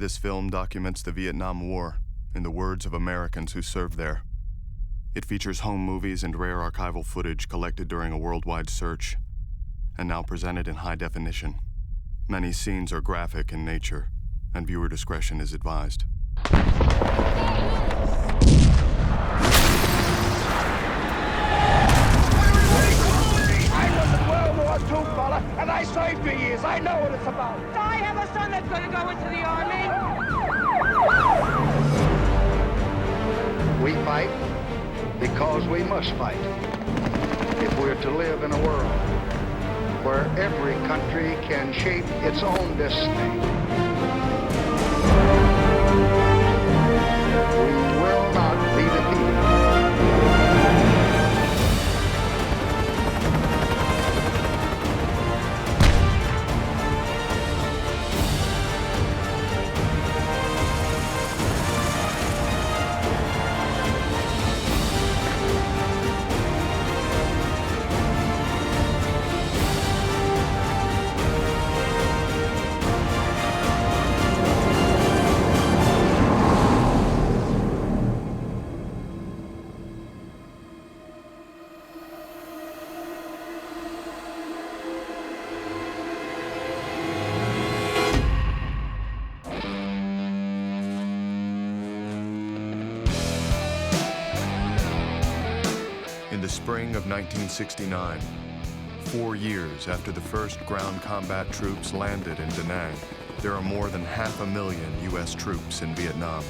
This film documents the Vietnam War in the words of Americans who served there. It features home movies and rare archival footage collected during a worldwide search, and now presented in high definition. Many scenes are graphic in nature, and viewer discretion is advised. Too, fella, and I served 2 years. I know what it's about. I have a son that's going to go into the army. We fight because we must fight. If we're to live in a world where every country can shape its own destiny, we will not be defeated. In the spring of 1969, 4 years after the first ground combat troops landed in Da Nang, there are more than 500,000 U.S. troops in Vietnam.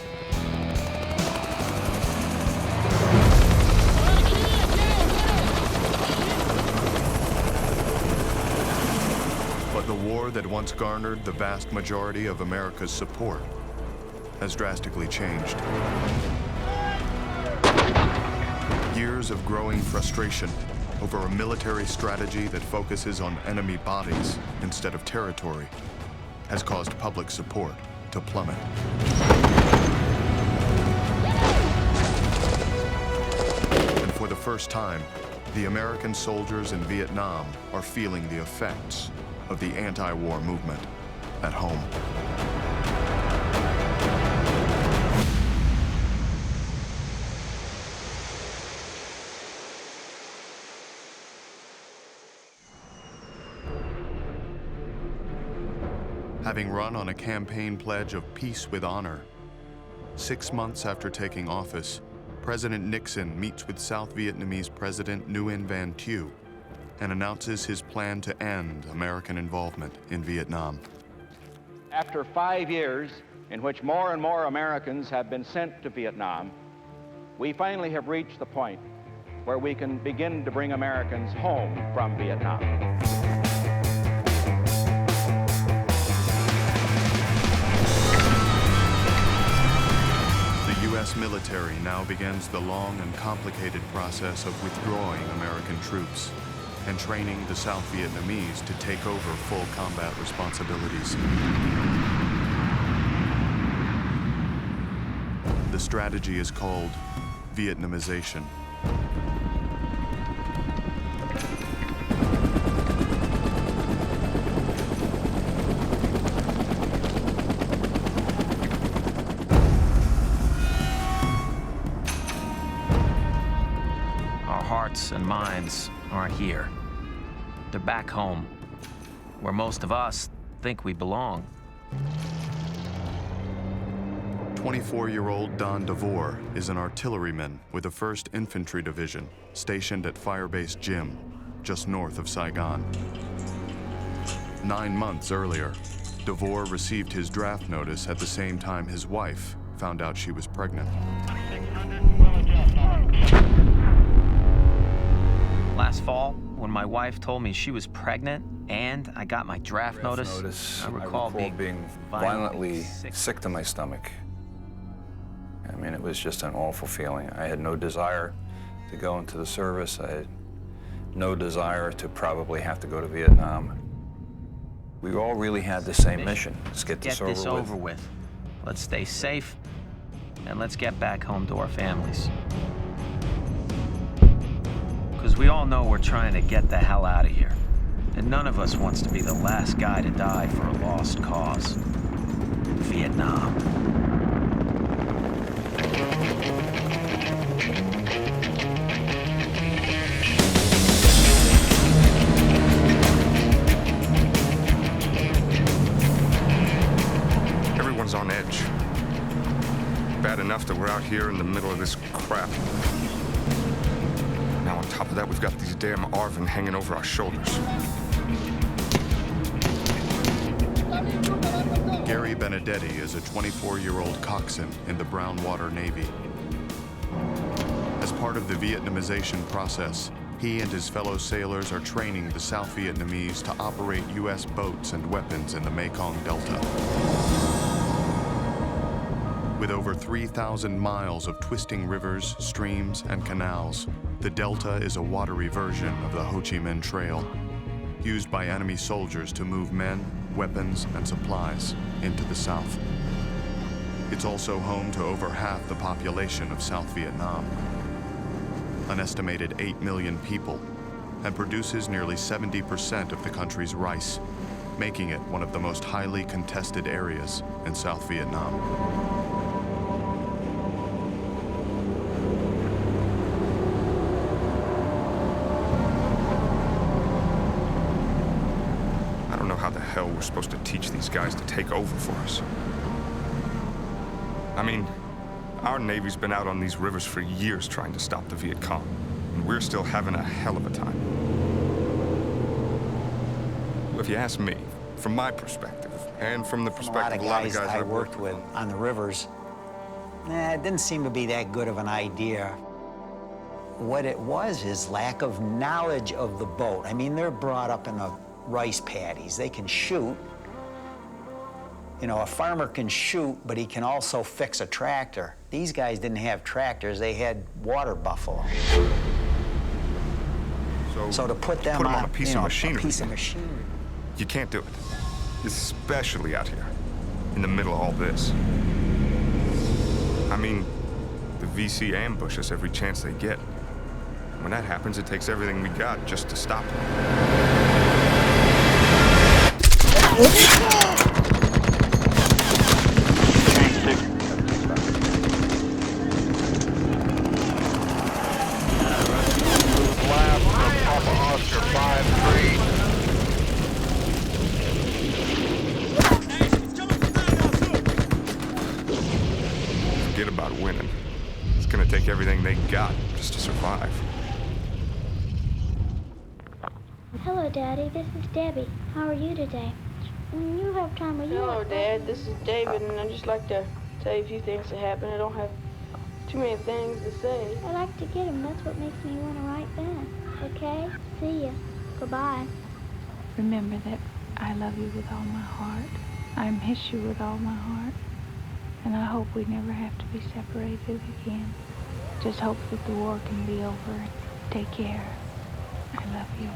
But the war that once garnered the vast majority of America's support has drastically changed. Years of growing frustration over a military strategy that focuses on enemy bodies instead of territory has caused public support to plummet. And for the first time, the American soldiers in Vietnam are feeling the effects of the anti-war movement at home. Having run on a campaign pledge of peace with honor, 6 months after taking office, President Nixon meets with South Vietnamese President Nguyen Van Thieu and announces his plan to end American involvement in Vietnam. After 5 years in which more and more Americans have been sent to Vietnam, we finally have reached the point where we can begin to bring Americans home from Vietnam. The U.S. military now begins the long and complicated process of withdrawing American troops and training the South Vietnamese to take over full combat responsibilities. The strategy is called Vietnamization. Hearts and minds aren't here. They're back home, where most of us think we belong. 24-year-old Don DeVore is an artilleryman with the 1st Infantry Division, stationed at Firebase Gym, just north of Saigon. 9 months earlier, DeVore received his draft notice at the same time his wife found out she was pregnant. Last fall, when my wife told me she was pregnant and I got my draft notice, I recall being violently sick to my stomach. I mean, it was just an awful feeling. I had no desire to go into the service. I had no desire to probably have to go to Vietnam. We all really had the same mission. Let's get this over with. Let's stay safe, and let's get back home to our families. Because we all know we're trying to get the hell out of here. And none of us wants to be the last guy to die for a lost cause. Vietnam. bad enough that we're out here in the middle of this crap. Now on top of that, we've got these damn ARVN hanging over our shoulders. Gary Benedetti is a 24-year-old coxswain in the Brownwater Navy. As part of the Vietnamization process, he and his fellow sailors are training the South Vietnamese to operate U.S. boats and weapons in the Mekong Delta. With over 3,000 miles of twisting rivers, streams, and canals, the Delta is a watery version of the Ho Chi Minh Trail, used by enemy soldiers to move men, weapons, and supplies into the South. It's also home to over half the population of South Vietnam, an estimated 8 million people, and produces nearly 70% of the country's rice, making it one of the most highly contested areas in South Vietnam. I don't know how the hell we're supposed to teach these guys to take over for us. I mean, our Navy's been out on these rivers for years trying to stop the Viet Cong, and we're still having a hell of a time. If you ask me, from my perspective, and from the perspective of a lot of guys I worked with on the rivers, it didn't seem to be that good of an idea. What it was is lack of knowledge of the boat. I mean, they're brought up in the rice paddies. They can shoot. You know, a farmer can shoot, but he can also fix a tractor. These guys didn't have tractors, they had water buffalo. So to put them on a piece of machinery. You can't do it. Especially out here, in the middle of all this. I mean, the VC ambush us every chance they get. When that happens, it takes everything we got just to stop them. Forget about winning. It's gonna take everything they got just to survive. Hello, Daddy. This is Debbie. How are you today? When you have time, will you... Hello, Dad. This is David, and I'd just like to tell you a few things that happened. I don't have too many things to say. I like to get them. That's what makes me want to write back. Okay? See ya. Goodbye. Remember that I love you with all my heart. I miss you with all my heart. And I hope we never have to be separated again. Just hope that the war can be over. Take care. I love you.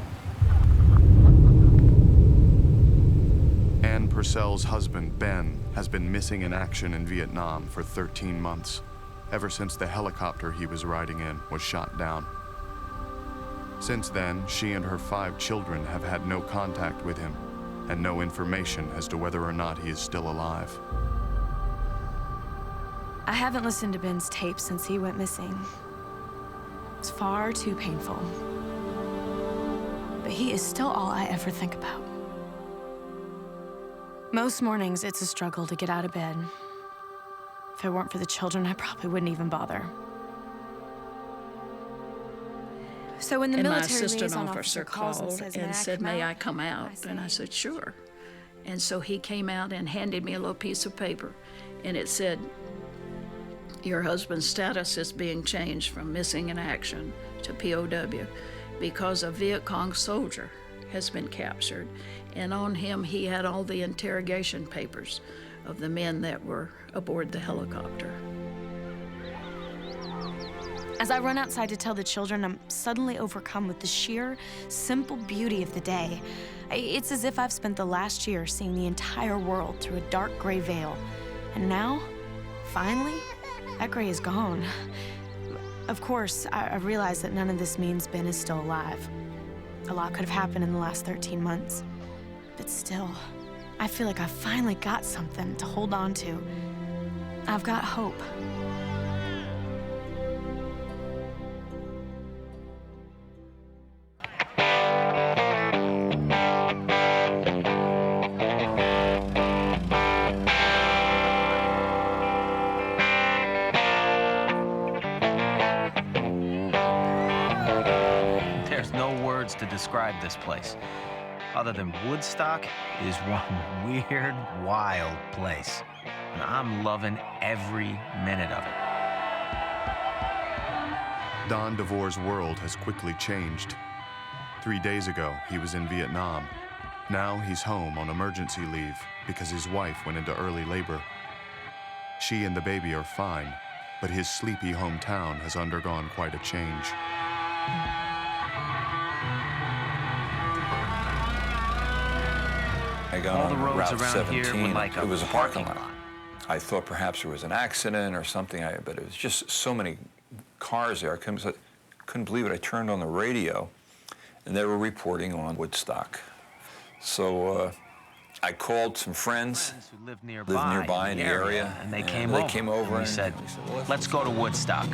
Ann Purcell's husband, Ben, has been missing in action in Vietnam for 13 months, ever since the helicopter he was riding in was shot down. Since then, she and her 5 children have had no contact with him and no information as to whether or not he is still alive. I haven't listened to Ben's tape since he went missing. It's far too painful. But he is still all I ever think about. Most mornings, it's a struggle to get out of bed. If it weren't for the children, I probably wouldn't even bother. So when the military liaison officer called and said, "May I come out?" And I said, "Sure." And so he came out and handed me a little piece of paper, and it said, "Your husband's status is being changed from missing in action to POW because a Viet Cong soldier has been captured, and on him he had all the interrogation papers of the men that were aboard the helicopter." As I run outside to tell the children, I'm suddenly overcome with the sheer, simple beauty of the day. It's as if I've spent the last year seeing the entire world through a dark gray veil. And now, finally, that gray is gone. Of course, I realize that none of this means Ben is still alive. A lot could have happened in the last 13 months. But still, I feel like I finally got something to hold on to. I've got hope. describe this place. Other than Woodstock, it is one weird, wild place. And I'm loving every minute of it. Don DeVore's world has quickly changed. 3 days ago, he was in Vietnam. Now he's home on emergency leave because his wife went into early labor. She and the baby are fine, but his sleepy hometown has undergone quite a change. I got All the on roads Route around 17. here were like It was a parking lot. I thought perhaps there was an accident or something, but it was just so many cars there. I couldn't believe it. I turned on the radio, and they were reporting on Woodstock. So I called some friends who lived nearby in the area, and they came over and said, let's go to Woodstock.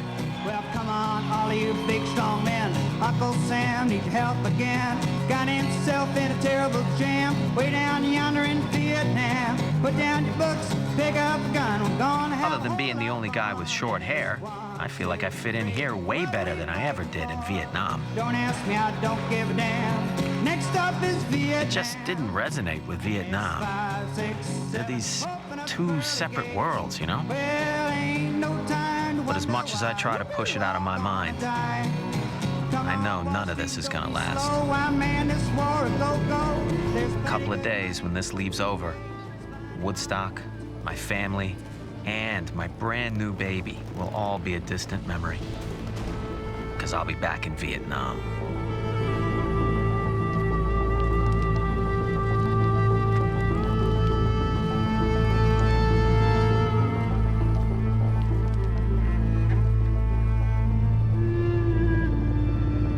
Well, come on, all you big, strong men. Uncle Sam needs help again. Got himself in a terrible jam way down yonder in Vietnam. Put down your books, pick up a gun. We're gonna have Other than being the only guy with short hair, I feel like I fit in here way better than I ever did in Vietnam. Don't ask me, I don't give a damn. Next up is Vietnam. It just didn't resonate with Vietnam. They're these two separate worlds, you know? But as much as I try to push it out of my mind, I know none of this is gonna last. A couple of days when this leaves over, Woodstock, my family, and my brand new baby will all be a distant memory. Because I'll be back in Vietnam.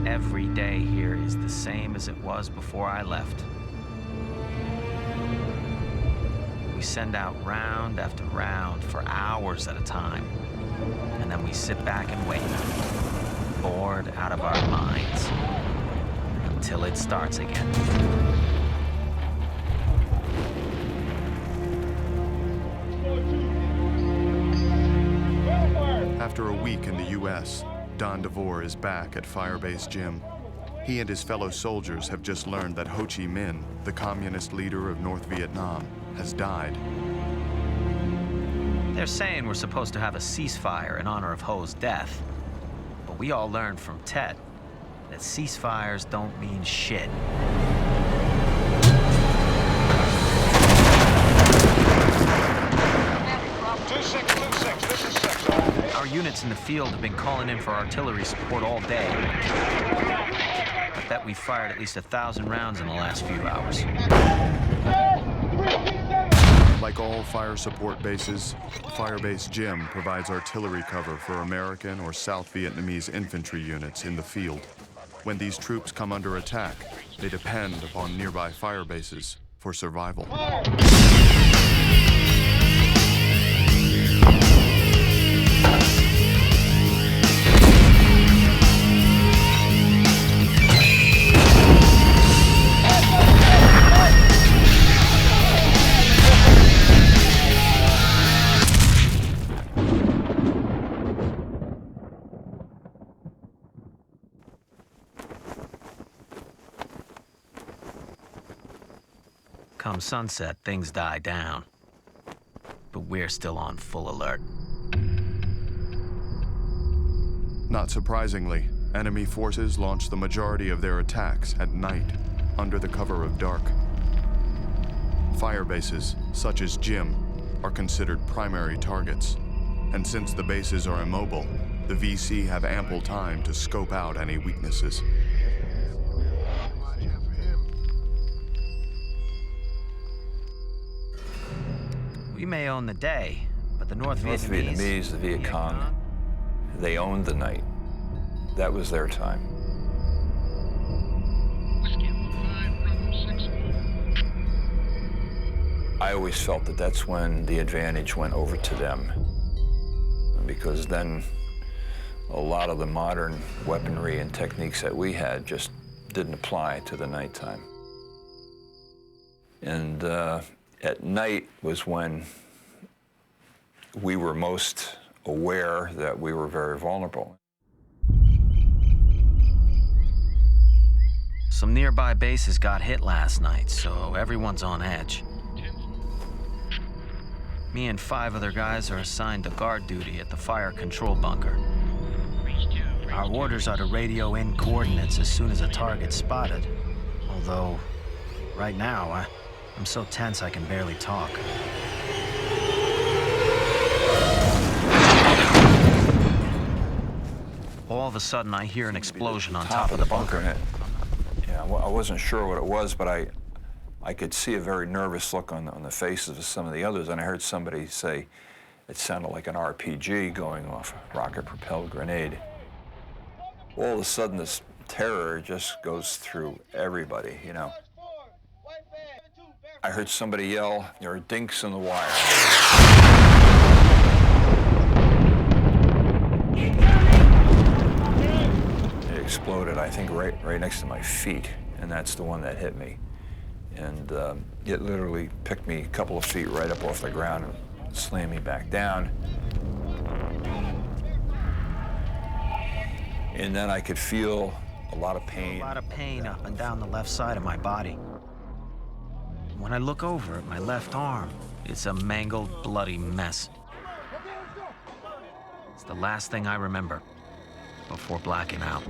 Every day here is the same as it was before I left. We send out round after round for hours at a time, and then we sit back and wait, bored out of our minds, until it starts again. After a week in the U.S., Don DeVore is back at Firebase Gym. He and his fellow soldiers have just learned that Ho Chi Minh, the communist leader of North Vietnam, has died. They're saying we're supposed to have a ceasefire in honor of Ho's death, but we all learned from Tet that ceasefires don't mean shit. Our units in the field have been calling in for artillery support all day. I bet we fired at least 1,000 rounds in the last few hours. Like all fire support bases, Firebase Gym provides artillery cover for American or South Vietnamese infantry units in the field. When these troops come under attack, they depend upon nearby fire bases for survival. Come sunset, things die down. But we're still on full alert. Not surprisingly, enemy forces launch the majority of their attacks at night, under the cover of dark. Fire bases, such as Gym, are considered primary targets. And since the bases are immobile, the VC have ample time to scope out any weaknesses. We may own the day, but the North Vietnamese, the Viet Cong, they owned the night. That was their time. I always felt that that's when the advantage went over to them, because then a lot of the modern weaponry and techniques that we had just didn't apply to the nighttime. And at night was when we were most aware that we were very vulnerable. Some nearby bases got hit last night, so everyone's on edge. Me and 5 other guys are assigned to guard duty at the fire control bunker. Our orders are to radio in coordinates as soon as a target's spotted. Although, right now, I'm so tense I can barely talk. All of a sudden, I hear an explosion on top of the bunker. Yeah, I wasn't sure what it was, but I could see a very nervous look on the faces of some of the others, and I heard somebody say it sounded like an RPG going off, a rocket-propelled grenade. All of a sudden, this terror just goes through everybody, you know. I heard somebody yell, "There are dinks in the wire." It exploded, I think, right next to my feet, and that's the one that hit me. And it literally picked me a couple of feet right up off the ground and slammed me back down. And then I could feel a lot of pain. A lot of pain up and down the left side of my body. When I look over at my left arm, it's a mangled, bloody mess. It's the last thing I remember before blacking out.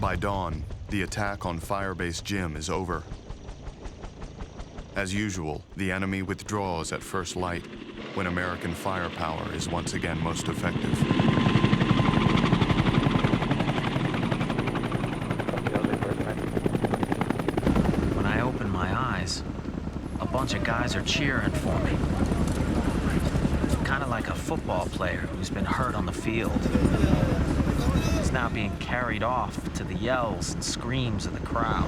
By dawn, the attack on Firebase Gym is over. As usual, the enemy withdraws at first light when American firepower is once again most effective. When I open my eyes, a bunch of guys are cheering for me. Kind of like a football player who's been hurt on the field. He's now being carried off to the yells and screams of the crowd.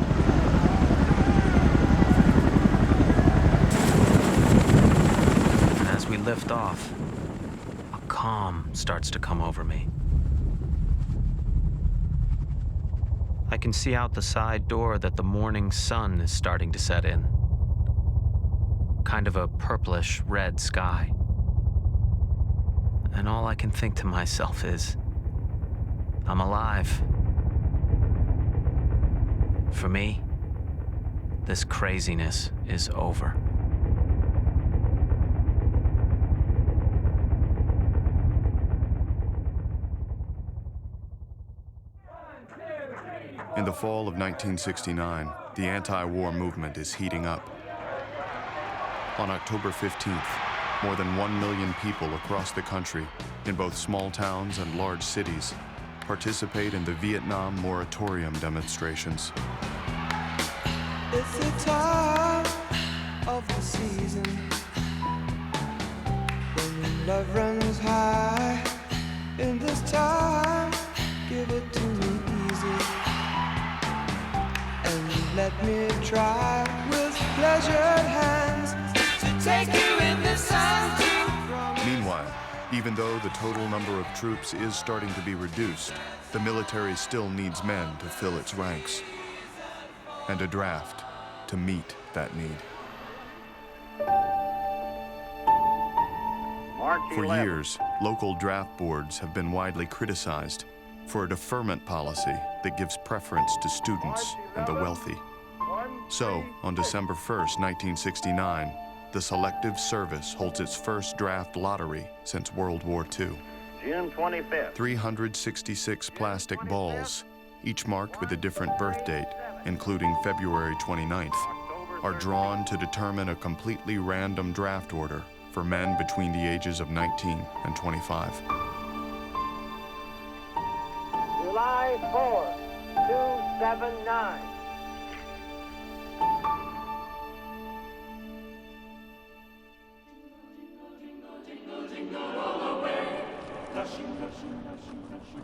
And as we lift off, a calm starts to come over me. I can see out the side door that the morning sun is starting to set in. Kind of a purplish red sky. And all I can think to myself is, I'm alive. For me, this craziness is over. In the fall of 1969, the anti-war movement is heating up. On October 15th, more than 1 million people across the country, in both small towns and large cities, participate in the Vietnam moratorium demonstrations. It's the time of the season when love runs high. In this time, give it to me easy and let me try with pleasured hands to take you in the sun. Meanwhile, even though the total number of troops is starting to be reduced, the military still needs men to fill its ranks, and a draft to meet that need. For years, local draft boards have been widely criticized for a deferment policy that gives preference to students and the wealthy. So, on December 1st, 1969, the Selective Service holds its first draft lottery since World War II. June 25th. 366 plastic balls, each marked with a different birth date, including February 29th, are drawn to determine a completely random draft order for men between the ages of 19 and 25. July 4, 279.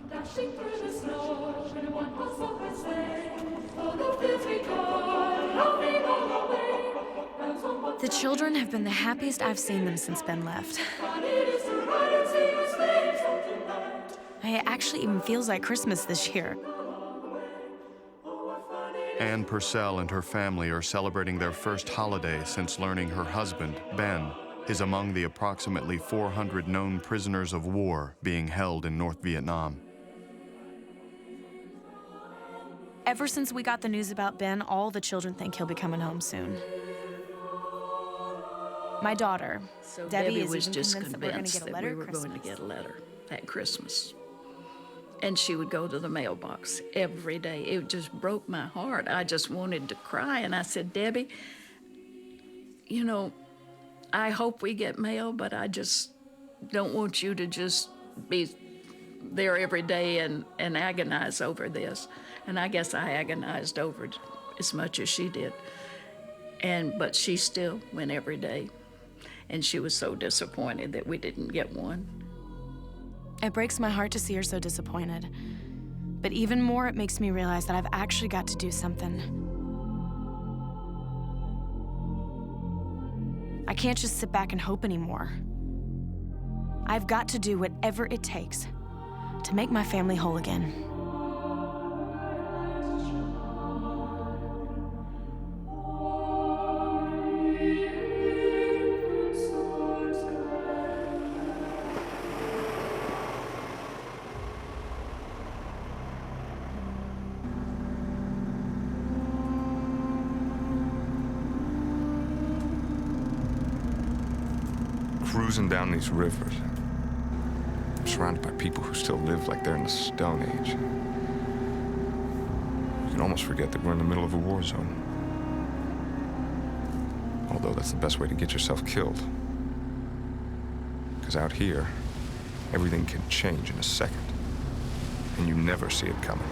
Dashing through the snow, in one horse open sleigh, all the fields we go, laughing all the way. The children have been the happiest I've seen them since Ben left. It actually even feels like Christmas this year. Ann Purcell and her family are celebrating their first holiday since learning her husband, Ben, is among the approximately 400 known prisoners of war being held in North Vietnam. Ever since we got the news about Ben, all the children think he'll be coming home soon. My daughter, So Debbie, is was even just convinced that we're going to get a that letter we were at going to Christmas. get a letter at Christmas. And she would go to the mailbox every day. It just broke my heart. I just wanted to cry. And I said, Debbie, you know, I hope we get mail, but I just don't want you to just be there every day and agonize over this. And I guess I agonized over it as much as she did. But she still went every day. And she was so disappointed that we didn't get one. It breaks my heart to see her so disappointed. But even more, it makes me realize that I've actually got to do something. I can't just sit back and hope anymore. I've got to do whatever it takes to make my family whole again. Cruising down these rivers, I'm surrounded by people who still live like they're in the Stone Age. You can almost forget that we're in the middle of a war zone. Although that's the best way to get yourself killed. Because out here, everything can change in a second, and you never see it coming.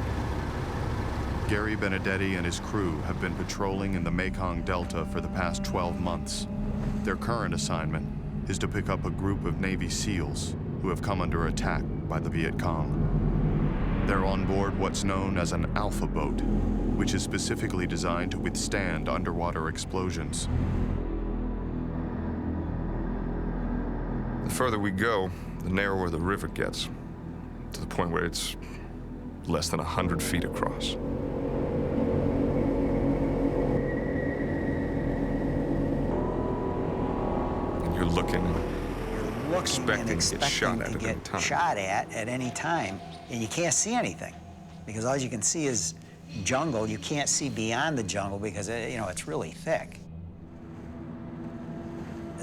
Gary Benedetti and his crew have been patrolling in the Mekong Delta for the past 12 months. Their current assignment is to pick up a group of Navy SEALs who have come under attack by the Viet Cong. They're on board what's known as an Alpha boat, which is specifically designed to withstand underwater explosions. The further we go, the narrower the river gets, to the point where it's less than 100 feet across. And you're looking and expecting to get shot at any time. Shot at any time, and you can't see anything because all you can see is jungle. You can't see beyond the jungle because it's really thick.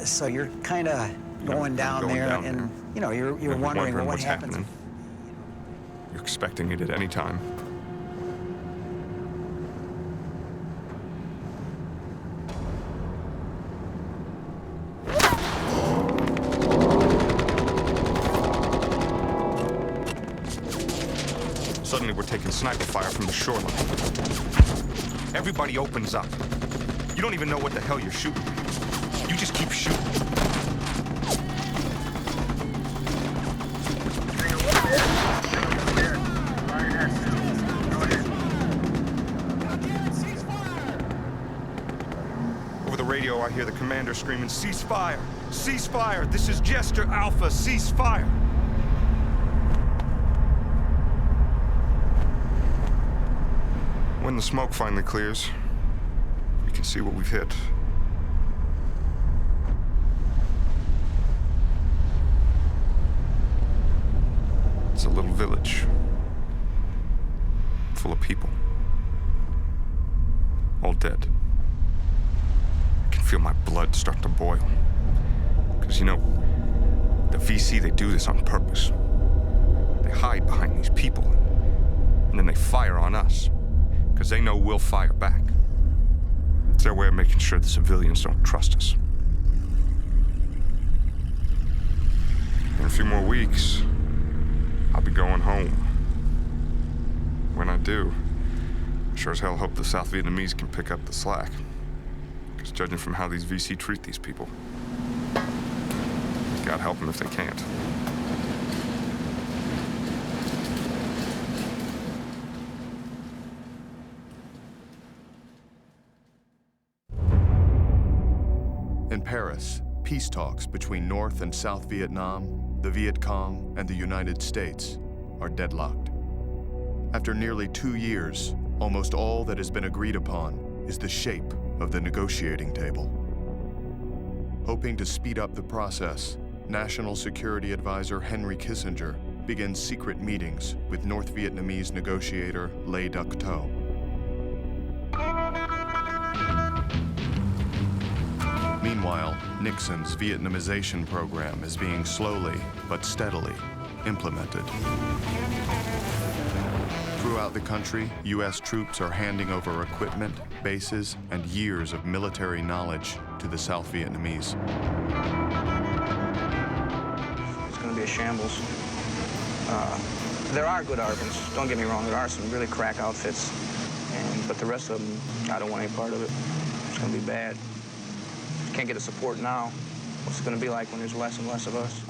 So you're kind of going down there, and you're wondering well, what happens. Happening. You're expecting it at any time. Suddenly, we're taking sniper fire from the shoreline. Everybody opens up. You don't even know what the hell you're shooting. You just keep shooting. Over the radio, I hear the commander screaming, "Ceasefire! Ceasefire! This is Jester Alpha! Ceasefire!" When the smoke finally clears, we can see what we've hit. It's a little village full of people, all dead. I can feel my blood start to boil. Because, the VC, they do this on purpose. They hide behind these people, and then they fire on us, because they know we'll fire back. It's their way of making sure the civilians don't trust us. In a few more weeks, I'll be going home. When I do, I sure as hell hope the South Vietnamese can pick up the slack. Because judging from how these VC treat these people, God help them if they can't. In Paris, peace talks between North and South Vietnam, the Viet Cong, and the United States are deadlocked. After nearly 2 years, almost all that has been agreed upon is the shape of the negotiating table. Hoping to speed up the process, National Security Advisor Henry Kissinger begins secret meetings with North Vietnamese negotiator Le Duc Tho. Meanwhile, Nixon's Vietnamization program is being slowly but steadily implemented. Throughout the country, U.S. troops are handing over equipment, bases, and years of military knowledge to the South Vietnamese. It's going to be a shambles. There are good Arbans, don't get me wrong, there are some really crack outfits, but the rest of them, I don't want any part of it. It's going to be bad. Can't get the support now. What's it going to be like when there's less and less of us?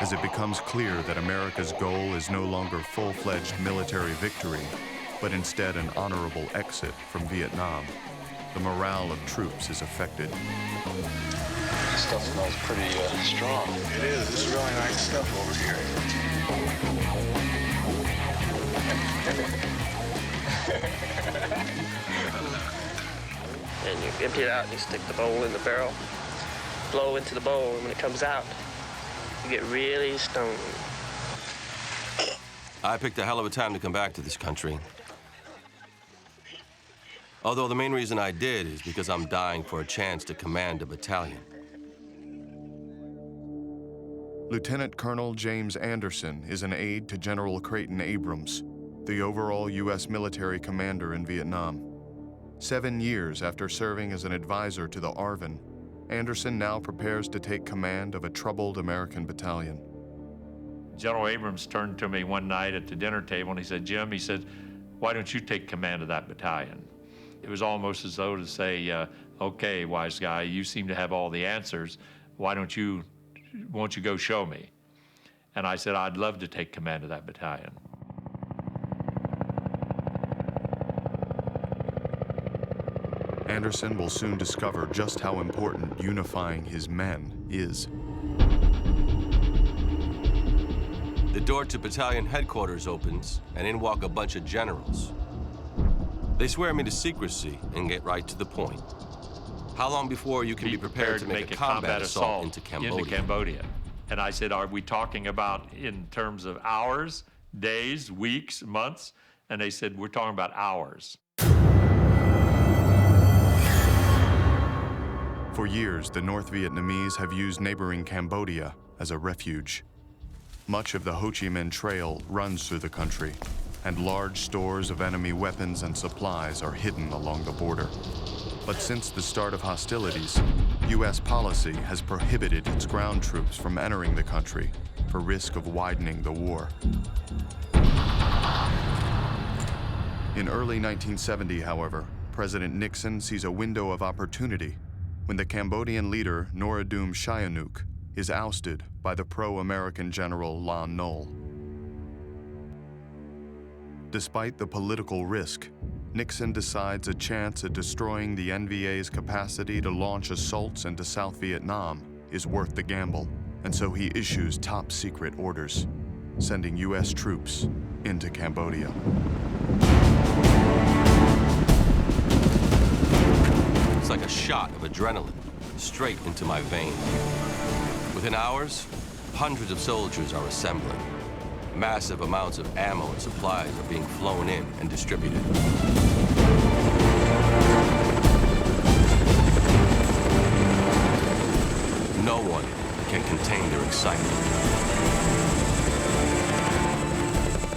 As it becomes clear that America's goal is no longer full-fledged military victory, but instead an honorable exit from Vietnam, the morale of troops is affected. This stuff smells pretty strong. It is. This is really nice stuff over here. And you empty it out and you stick the bowl in the barrel, blow into the bowl, and when it comes out, you get really stoned. I picked a hell of a time to come back to this country. Although the main reason I did is because I'm dying for a chance to command a battalion. Lieutenant Colonel James Anderson is an aide to General Creighton Abrams, the overall U.S. military commander in Vietnam. 7 years after serving as an advisor to the ARVN, Anderson now prepares to take command of a troubled American battalion. General Abrams turned to me one night at the dinner table and he said, Jim, he said, why don't you take command of that battalion? It was almost as though to say, okay, wise guy, you seem to have all the answers. Won't you go show me? And I said, I'd love to take command of that battalion. Anderson will soon discover just how important unifying his men is. The door to battalion headquarters opens, and in walk a bunch of generals. They swear me to secrecy and get right to the point. How long before you can be prepared to make a combat assault into Cambodia? And I said, are we talking about in terms of hours, days, weeks, months? And they said, we're talking about hours. For years, the North Vietnamese have used neighboring Cambodia as a refuge. Much of the Ho Chi Minh Trail runs through the country, and large stores of enemy weapons and supplies are hidden along the border. But since the start of hostilities, U.S. policy has prohibited its ground troops from entering the country for risk of widening the war. In early 1970, however, President Nixon sees a window of opportunity when the Cambodian leader Norodom Sihanouk is ousted by the pro-American general Lon Nol. Despite the political risk, Nixon decides a chance at destroying the NVA's capacity to launch assaults into South Vietnam is worth the gamble, and so he issues top-secret orders, sending U.S. troops into Cambodia. It's like a shot of adrenaline straight into my veins. Within hours, hundreds of soldiers are assembling. Massive amounts of ammo and supplies are being flown in and distributed. No one can contain their excitement.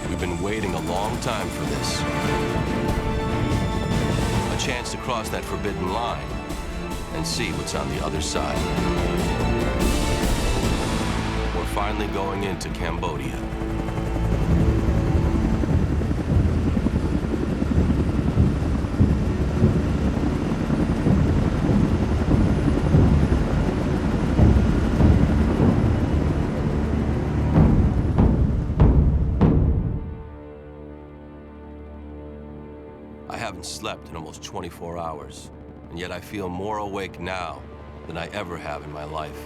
We've been waiting a long time for this. A chance to cross that forbidden line and see what's on the other side. We're finally going into Cambodia. I haven't slept in almost 24 hours, and yet I feel more awake now than I ever have in my life.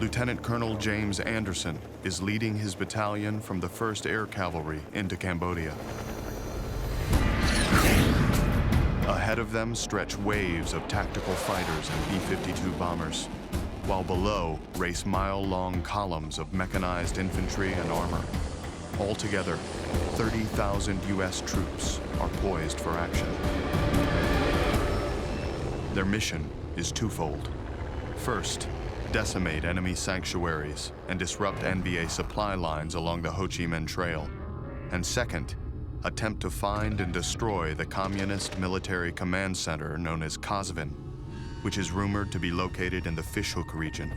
Lieutenant Colonel James Anderson is leading his battalion from the 1st Air Cavalry into Cambodia. Ahead of them stretch waves of tactical fighters and B-52 bombers, while below race mile-long columns of mechanized infantry and armor. Altogether, 30,000 U.S. troops are poised for action. Their mission is twofold. First, decimate enemy sanctuaries and disrupt NVA supply lines along the Ho Chi Minh Trail. And second, attempt to find and destroy the Communist Military Command Center known as Kasvin, which is rumored to be located in the Fishhook region.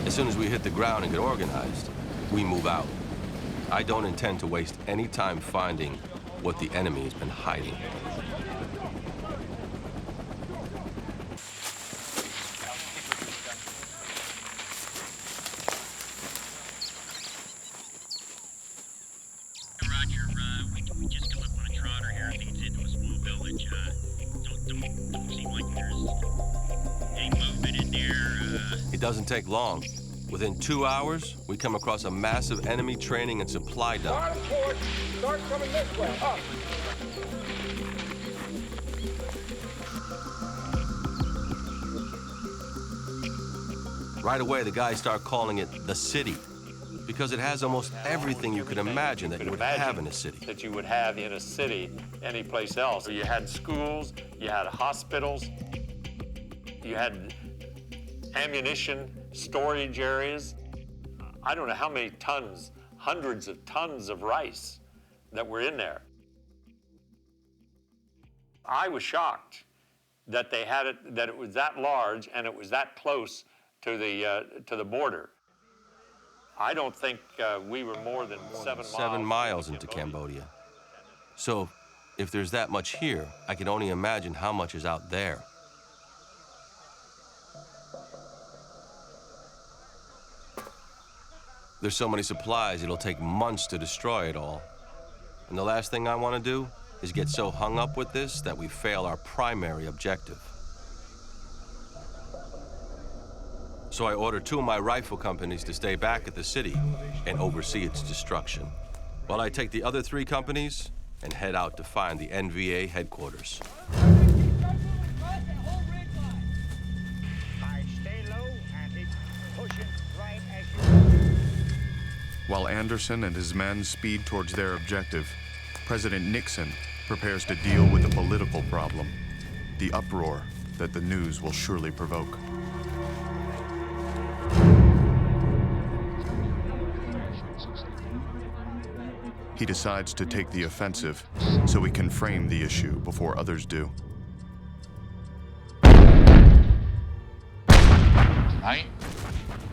As soon as we hit the ground and get organized, we move out. I don't intend to waste any time finding what the enemy has been hiding. Roger, we just come up on a trotter here. Leads into a small village. Don't seem like there's any movement in there. It doesn't take long. Within 2 hours, we come across a massive enemy training and supply dump. Start coming this way. Up. Right away, the guys start calling it the city, because it has almost everything you could imagine that you would have in a city. That you would have in a city any place else. You had schools, you had hospitals, you had ammunition storage areas. I don't know how many tons, hundreds of tons of rice that were in there. I was shocked that they had it, that it was that large and it was that close to the border. I don't think we were more than 7 miles into Cambodia. So if there's that much here, I can only imagine how much is out there. There's so many supplies, it'll take months to destroy it all. And the last thing I want to do is get so hung up with this that we fail our primary objective. So I ordered 2 of my rifle companies to stay back at the city and oversee its destruction, while I take the other 3 companies and head out to find the NVA headquarters. While Anderson and his men speed towards their objective, President Nixon prepares to deal with the political problem, the uproar that the news will surely provoke. He decides to take the offensive so he can frame the issue before others do. Tonight,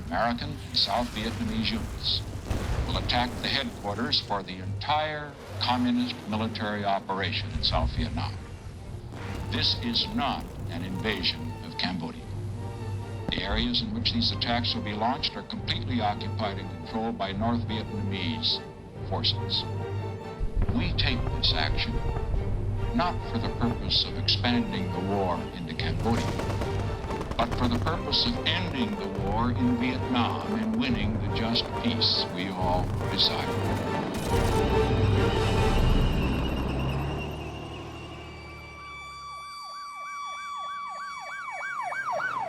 American and South Vietnamese units will attack the headquarters for the entire communist military operation in South Vietnam. This is not an invasion of Cambodia. The areas in which these attacks will be launched are completely occupied and controlled by North Vietnamese forces. We take this action not for the purpose of expanding the war into Cambodia, but for the purpose of ending the war in Vietnam and winning the just peace we all desire.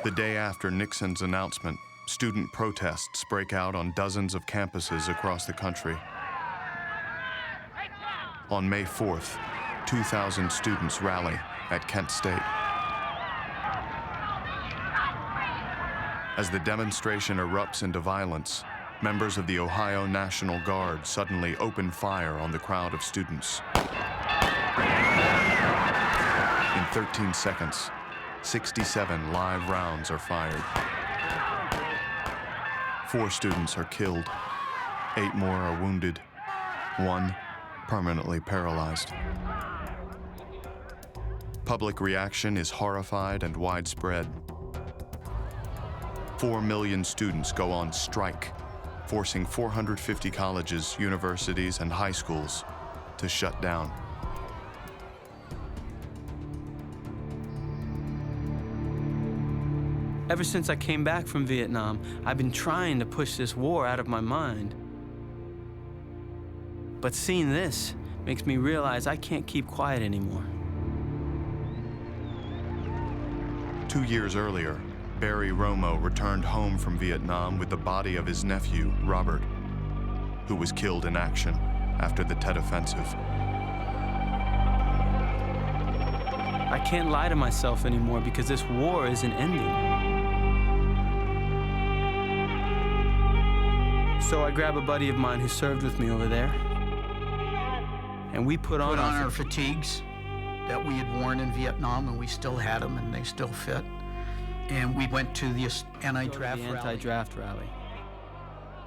The day after Nixon's announcement, student protests break out on dozens of campuses across the country. On May 4th, 2,000 students rally at Kent State. As the demonstration erupts into violence, members of the Ohio National Guard suddenly open fire on the crowd of students. In 13 seconds, 67 live rounds are fired. 4 students are killed. 8 more are wounded. 1 permanently paralyzed. Public reaction is horrified and widespread. 4 million students go on strike, forcing 450 colleges, universities, and high schools to shut down. Ever since I came back from Vietnam, I've been trying to push this war out of my mind. But seeing this makes me realize I can't keep quiet anymore. 2 years earlier, Barry Romo returned home from Vietnam with the body of his nephew, Robert, who was killed in action after the Tet Offensive. I can't lie to myself anymore because this war isn't ending. So I grab a buddy of mine who served with me over there, and we put on our fatigues that we had worn in Vietnam, and we still had them, and they still fit. And we went to the anti-draft rally.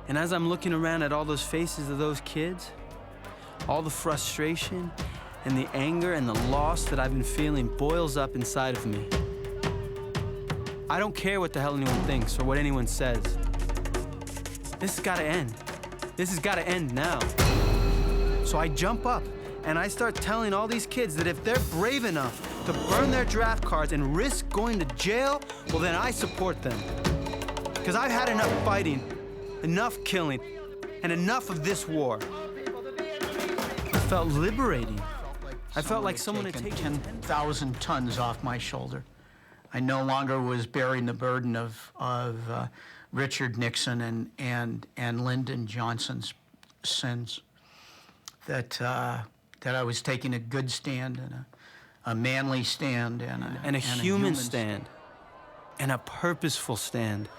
And as I'm looking around at all those faces of those kids, all the frustration and the anger and the loss that I've been feeling boils up inside of me. I don't care what the hell anyone thinks or what anyone says. This has got to end. This has got to end now. So I jump up and I start telling all these kids that if they're brave enough to burn their draft cards and risk going to jail, well, then I support them. Because I've had enough fighting, enough killing, and enough of this war. It felt liberating. I felt like someone had taken 10,000 tons off my shoulder. I no longer was bearing the burden of Richard Nixon and Lyndon Johnson's sins. That I was taking a good stand and a manly stand and a human stand and a purposeful stand.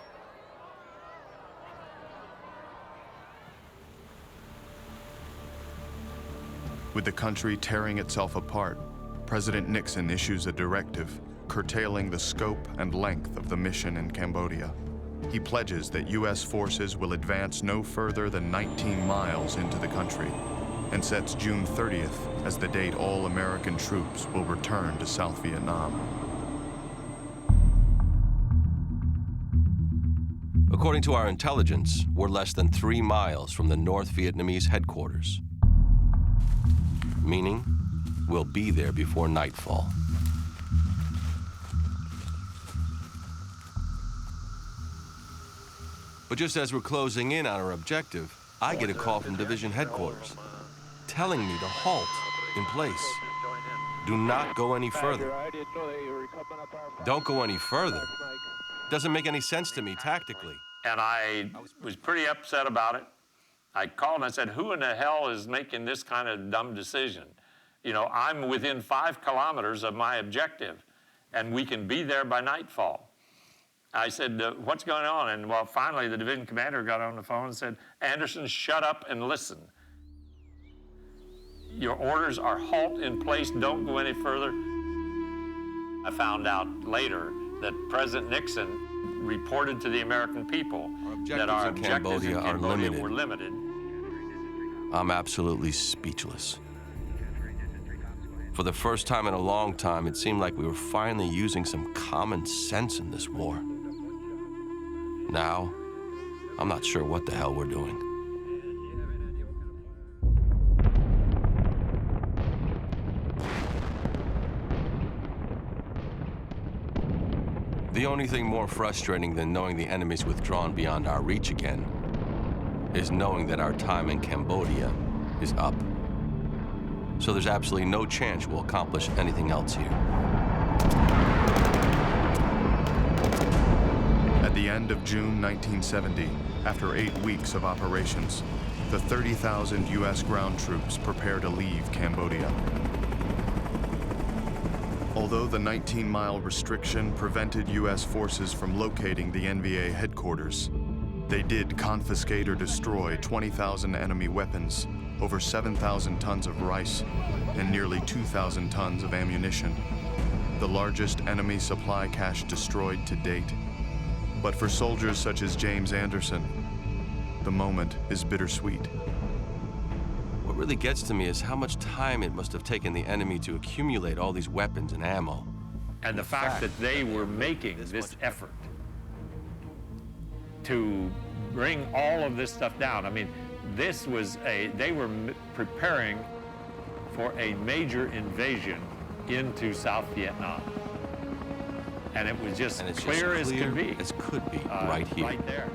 With the country tearing itself apart, President Nixon issues a directive curtailing the scope and length of the mission in Cambodia. He pledges that U.S. forces will advance no further than 19 miles into the country and sets June 30th as the date all American troops will return to South Vietnam. According to our intelligence, we're less than 3 miles from the North Vietnamese headquarters. Meaning, we'll be there before nightfall. But just as we're closing in on our objective, I get a call from division headquarters telling me to halt in place. Do not go any further. Don't go any further. Doesn't make any sense to me tactically. And I was pretty upset about it. I called and I said, who in the hell is making this kind of dumb decision? You know, I'm within 5 kilometers of my objective, and we can be there by nightfall. I said, what's going on? And well, finally the division commander got on the phone and said, Anderson, shut up and listen. Your orders are halt in place, don't go any further. I found out later that President Nixon reported to the American people that our objectives in Cambodia were limited. I'm absolutely speechless. For the first time in a long time, it seemed like we were finally using some common sense in this war. Now, I'm not sure what the hell we're doing. The only thing more frustrating than knowing the enemy's withdrawn beyond our reach again is knowing that our time in Cambodia is up. So there's absolutely no chance we'll accomplish anything else here. At the end of June 1970, after 8 weeks of operations, the 30,000 U.S. ground troops prepare to leave Cambodia. Although the 19-mile restriction prevented U.S. forces from locating the NVA headquarters, they did confiscate or destroy 20,000 enemy weapons, over 7,000 tons of rice, and nearly 2,000 tons of ammunition, the largest enemy supply cache destroyed to date. But for soldiers such as James Anderson, the moment is bittersweet. What really gets to me is how much time it must have taken the enemy to accumulate all these weapons and ammo. And the fact that they were making this effort to bring all of this stuff down. I mean, this was they were preparing for a major invasion into South Vietnam. And it was just clear as could be. Right here. Right there.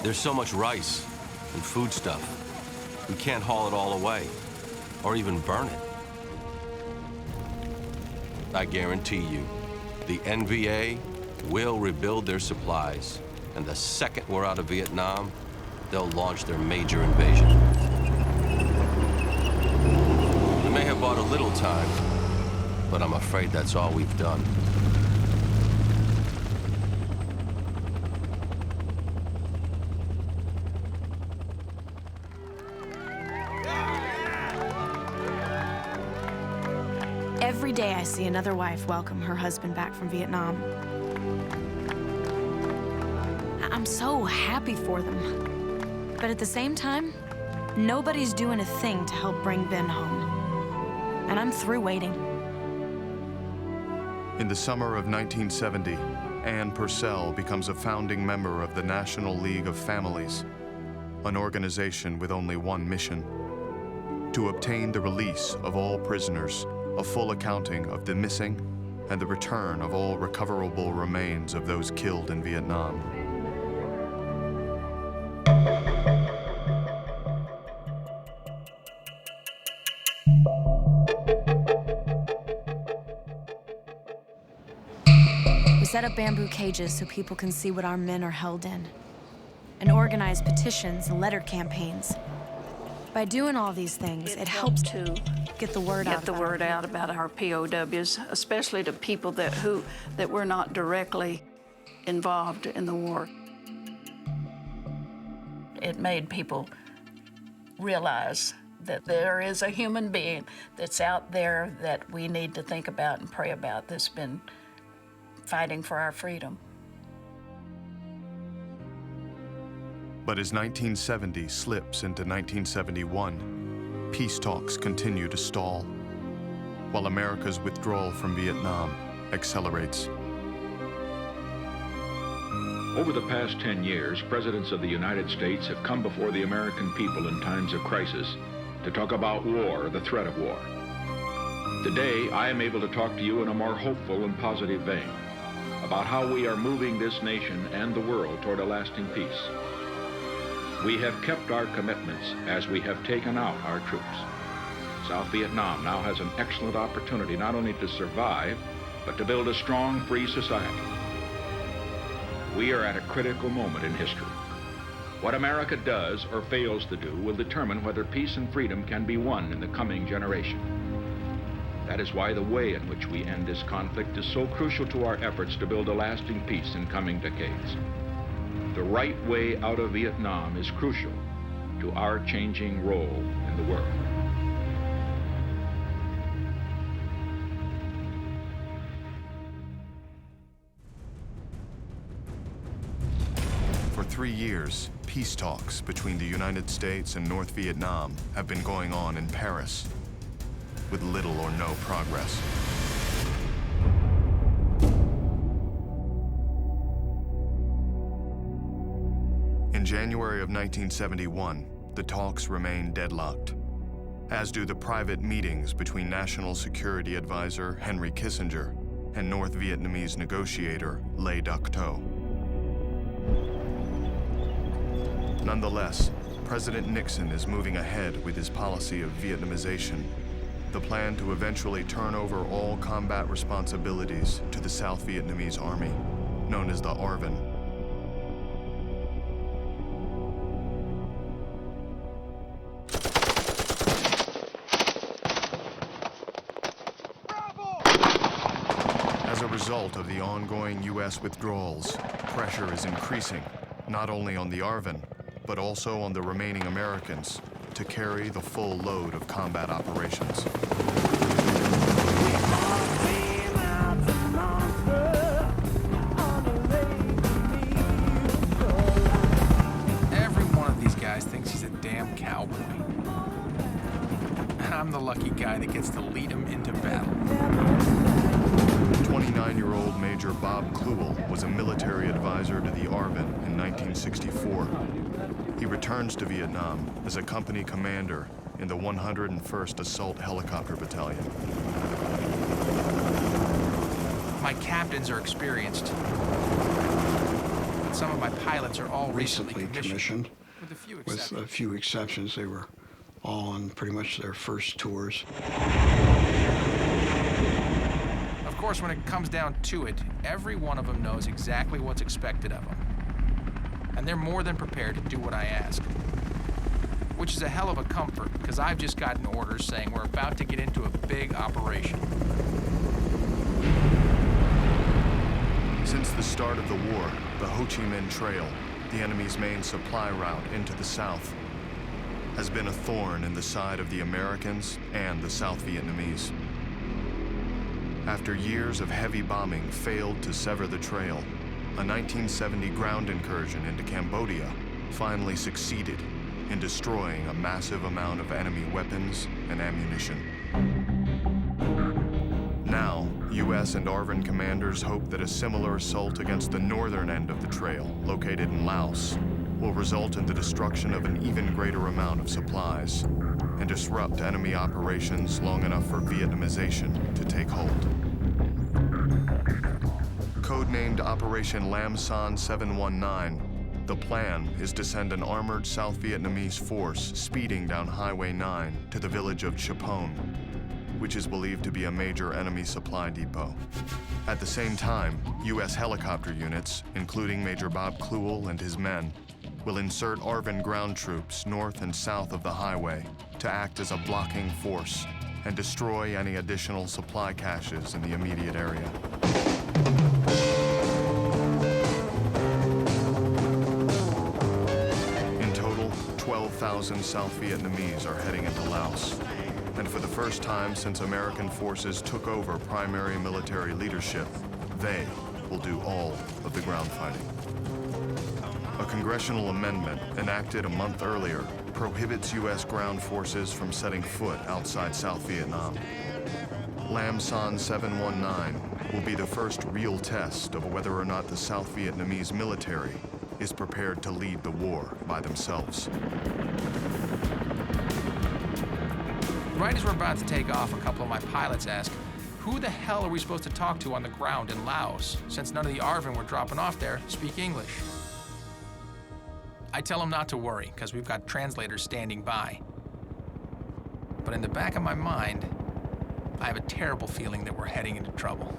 There's so much rice and food stuff. We can't haul it all away or even burn it. I guarantee you, the NVA will rebuild their supplies, and the second we're out of Vietnam, they'll launch their major invasion. We may have bought a little time, but I'm afraid that's all we've done. Every day I see another wife welcome her husband back from Vietnam. I'm so happy for them. But at the same time, nobody's doing a thing to help bring Ben home. And I'm through waiting. In the summer of 1970, Ann Purcell becomes a founding member of the National League of Families, an organization with only one mission: to obtain the release of all prisoners, a full accounting of the missing, and the return of all recoverable remains of those killed in Vietnam. We set up bamboo cages so people can see what our men are held in, and organize petitions and letter campaigns. By doing all these things, it helps to get the word out about our POWs, especially to people that were not directly involved in the war. It made people realize that there is a human being that's out there that we need to think about and pray about, that's been fighting for our freedom. But as 1970 slips into 1971, peace talks continue to stall, while America's withdrawal from Vietnam accelerates. Over the past 10 years, presidents of the United States have come before the American people in times of crisis to talk about war, the threat of war. Today, I am able to talk to you in a more hopeful and positive vein about how we are moving this nation and the world toward a lasting peace. We have kept our commitments as we have taken out our troops. South Vietnam now has an excellent opportunity not only to survive, but to build a strong, free society. We are at a critical moment in history. What America does or fails to do will determine whether peace and freedom can be won in the coming generation. That is why the way in which we end this conflict is so crucial to our efforts to build a lasting peace in coming decades. The right way out of Vietnam is crucial to our changing role in the world. For 3 years, peace talks between the United States and North Vietnam have been going on in Paris, with little or no progress. In January of 1971, the talks remain deadlocked, as do the private meetings between National Security Advisor Henry Kissinger and North Vietnamese negotiator Le Duc Tho. Nonetheless, President Nixon is moving ahead with his policy of Vietnamization, the plan to eventually turn over all combat responsibilities to the South Vietnamese Army, known as the ARVN. As a result of the ongoing U.S. withdrawals, pressure is increasing, not only on the ARVN, but also on the remaining Americans, to carry the full load of combat operations. Every one of these guys thinks he's a damn cowboy. And I'm the lucky guy that gets to lead him into battle. 29-year-old Major Bob Kluwel was a military advisor to the ARVN in 1964. He returns to Vietnam as a company commander in the 101st Assault Helicopter Battalion. My captains are experienced, but some of my pilots are all recently commissioned. With a few exceptions, they were all on pretty much their first tours. Of course, when it comes down to it, every one of them knows exactly what's expected of them. And they're more than prepared to do what I ask. Which is a hell of a comfort, because I've just gotten orders saying we're about to get into a big operation. Since the start of the war, the Ho Chi Minh Trail, the enemy's main supply route into the south, has been a thorn in the side of the Americans and the South Vietnamese. After years of heavy bombing failed to sever the trail, a 1970 ground incursion into Cambodia finally succeeded in destroying a massive amount of enemy weapons and ammunition. Now, U.S. and ARVN commanders hope that a similar assault against the northern end of the trail, located in Laos, will result in the destruction of an even greater amount of supplies and disrupt enemy operations long enough for Vietnamization to take hold. Codenamed Operation Lam Son 719, the plan is to send an armored South Vietnamese force speeding down Highway 9 to the village of Chapon, which is believed to be a major enemy supply depot. At the same time, U.S. helicopter units, including Major Bob Kluel and his men, will insert ARVN ground troops north and south of the highway to act as a blocking force and destroy any additional supply caches in the immediate area. In total, 12,000 South Vietnamese are heading into Laos. And for the first time since American forces took over primary military leadership, they will do all of the ground fighting. A congressional amendment enacted a month earlier prohibits U.S. ground forces from setting foot outside South Vietnam. Lam Son 719 will be the first real test of whether or not the South Vietnamese military is prepared to lead the war by themselves. Right as we're about to take off, a couple of my pilots ask, who the hell are we supposed to talk to on the ground in Laos, since none of the ARVN we're dropping off there speak English? I tell them not to worry, because we've got translators standing by. But in the back of my mind, I have a terrible feeling that we're heading into trouble.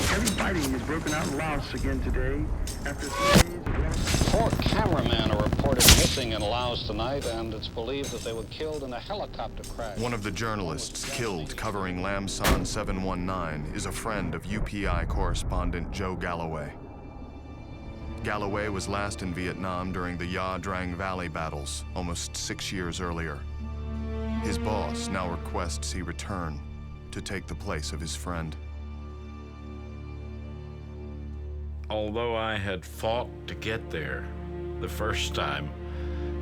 Heavy fighting has broken out in Laos again today. After 3 days of 4 cameramen are reported missing in Laos tonight, and it's believed that they were killed in a helicopter crash. One of the journalists killed covering Lam Son 719 is a friend of UPI correspondent Joe Galloway. Galloway was last in Vietnam during the Ya Drang Valley battles almost 6 years earlier. His boss now requests he return to take the place of his friend. Although I had fought to get there the first time,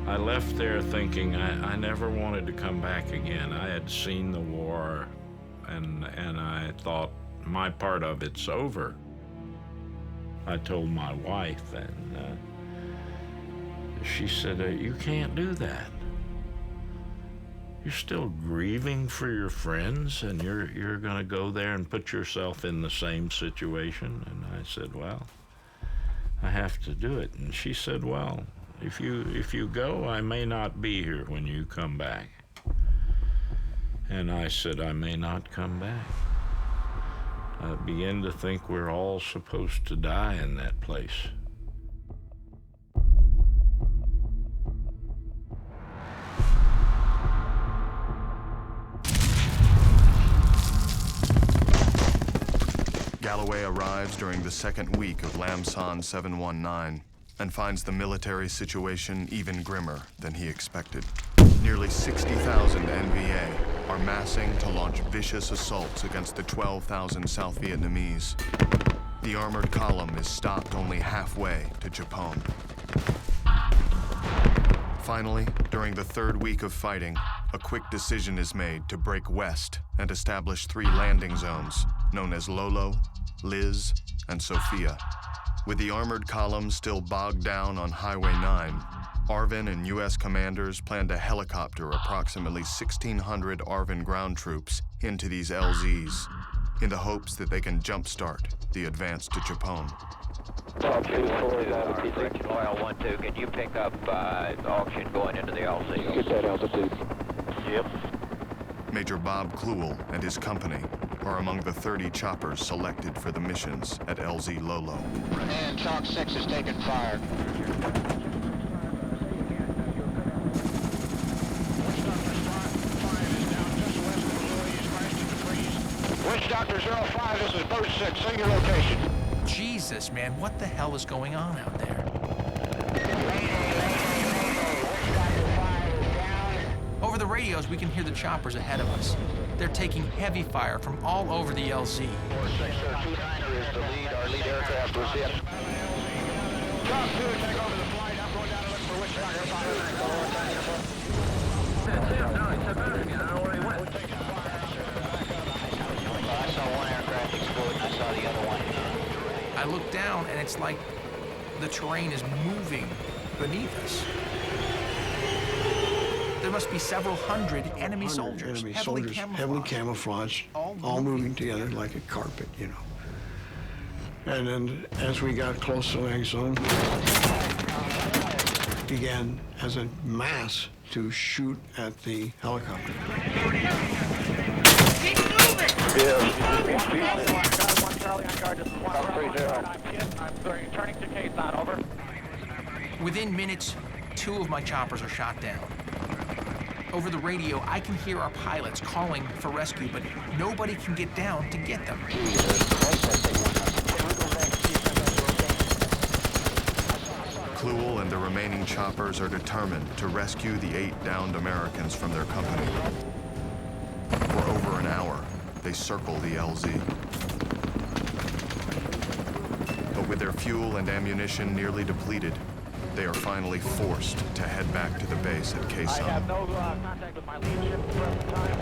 I left there thinking I never wanted to come back again. I had seen the war, and I thought my part of it's over. I told my wife, and she said, you can't do that. You're still grieving for your friends, and you're gonna go there and put yourself in the same situation? And I said, well, I have to do it. And she said, well, if you go, I may not be here when you come back. And I said, I may not come back. I began to think we're all supposed to die in that place. Galloway arrives during the second week of Lam Son 719 and finds the military situation even grimmer than he expected. Nearly 60,000 NVA are massing to launch vicious assaults against the 12,000 South Vietnamese. The armored column is stopped only halfway to Chapon. Finally, during the third week of fighting, a quick decision is made to break west and establish 3 landing zones known as Lolo, Liz, and Sophia, With the armored columns still bogged down on Highway 9, ARVN and U.S. commanders plan to helicopter approximately 1,600 ARVN ground troops into these LZs in the hopes that they can jumpstart the advance to Chapone. Direction Loyal 1-2, can you pick up auction going into the LZ? Get that altitude. Yep. Major Bob Kluel and his company are among the 30 choppers selected for the missions at LZ Lolo. And Chalk 6 is taking fire. Witch Doctor 05, this is Boat 6, sing your location. Jesus, man, what the hell is going on out there? Over the radios, we can hear the choppers ahead of us. They're taking heavy fire from all over the LZ. 46029er is the lead. Our lead aircraft was hit. Chalk 2, take over the flight. I'm going down to look for Witch Doctor 5. I saw one aircraft explode and I saw the other one. I look down and it's like the terrain is moving beneath us. There must be several hundred enemy soldiers, heavily camouflaged, all moving together like a carpet, you know. And then as we got close to the zone, began as a mass to shoot at the helicopter. Within minutes, 2 of my choppers are shot down. Over the radio, I can hear our pilots calling for rescue, but nobody can get down to get them. Kluel and the remaining choppers are determined to rescue the 8 downed Americans from their company. For over an hour, they circle the LZ. But with their fuel and ammunition nearly depleted, they are finally forced to head back to the base at Quezon. I have no contact with my leadership at the present time.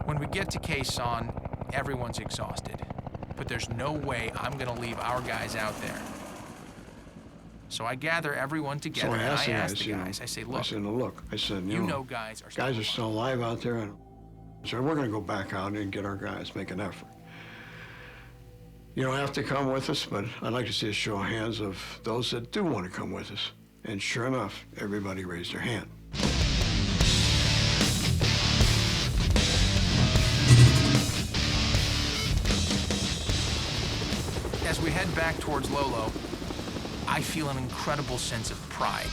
When we get to Quezon, everyone's exhausted. But there's no way I'm gonna leave our guys out there. So I gather everyone together and I ask the guys, I say, look, you know guys are still alive out there, and so we're going to go back out and get our guys, make an effort. You don't have to come with us, but I'd like to see a show of hands of those that do want to come with us. And sure enough, everybody raised their hand. As we head back towards Lolo, I feel an incredible sense of pride.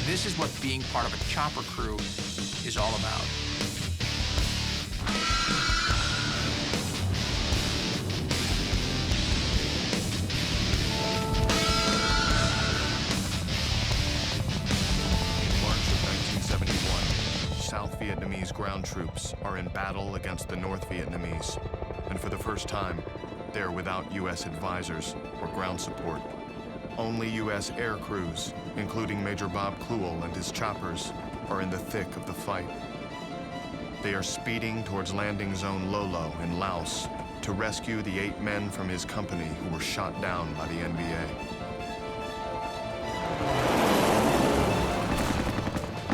This is what being part of a chopper crew is all about. March of 1971, South Vietnamese ground troops are in battle against the North Vietnamese, and for the first time, they're without U.S. advisors or ground support. Only U.S. air crews, including Major Bob Kluel and his choppers, are in the thick of the fight. They are speeding towards landing zone Lolo in Laos to rescue the 8 men from his company who were shot down by the NBA.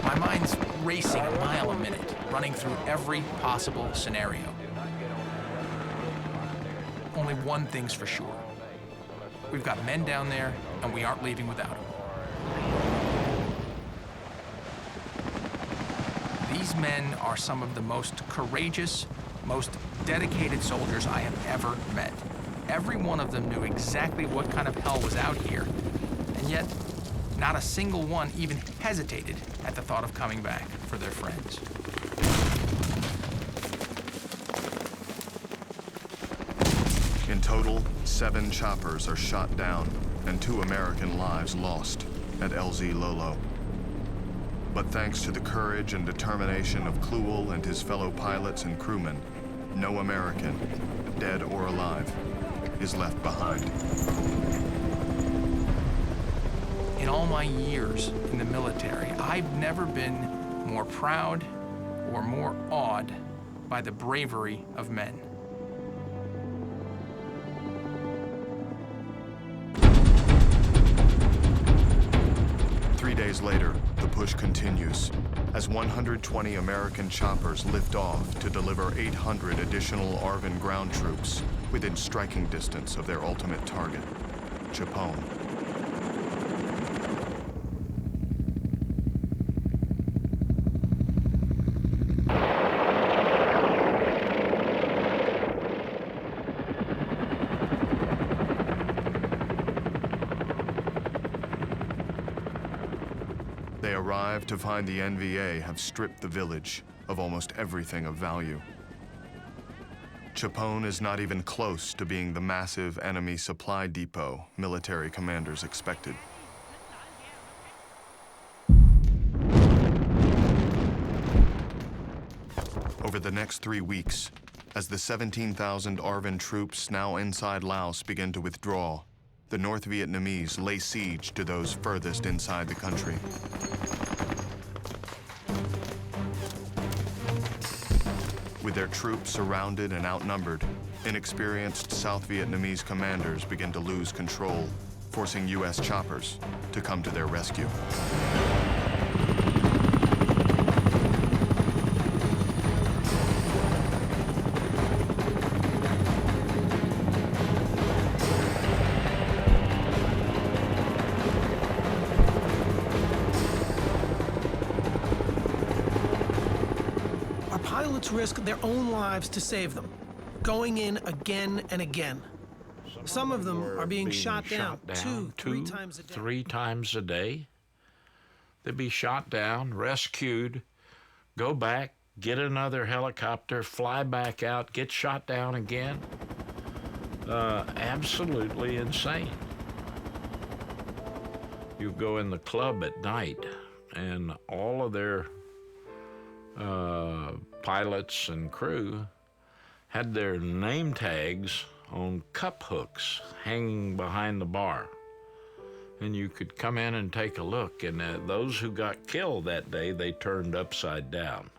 My mind's racing a mile a minute, running through every possible scenario. Only one thing's for sure. We've got men down there, and we aren't leaving without them. These men are some of the most courageous, most dedicated soldiers I have ever met. Every one of them knew exactly what kind of hell was out here, and yet not a single one even hesitated at the thought of coming back for their friends. In total, 7 choppers are shot down and 2 American lives lost at LZ Lolo. But thanks to the courage and determination of Kluel and his fellow pilots and crewmen, no American, dead or alive, is left behind. In all my years in the military, I've never been more proud or more awed by the bravery of men. Three days later, the push continues as 120 American choppers lift off to deliver 800 additional ARVN ground troops within striking distance of their ultimate target, Chapone. They arrive to find the NVA have stripped the village of almost everything of value. Chapone is not even close to being the massive enemy supply depot military commanders expected. Over the next 3 weeks, as the 17,000 ARVN troops now inside Laos begin to withdraw, the North Vietnamese lay siege to those furthest inside the country. With their troops surrounded and outnumbered, inexperienced South Vietnamese commanders begin to lose control, forcing U.S. choppers to come to their rescue. Pilots risk their own lives to save them, going in again and again. Some of them are being shot down two, three times a day. 3 times a day. They'd be shot down, rescued, go back, get another helicopter, fly back out, get shot down again. Absolutely insane. You go in the club at night, and all of their pilots and crew had their name tags on cup hooks hanging behind the bar. And you could come in and take a look, and those who got killed that day, they turned upside down.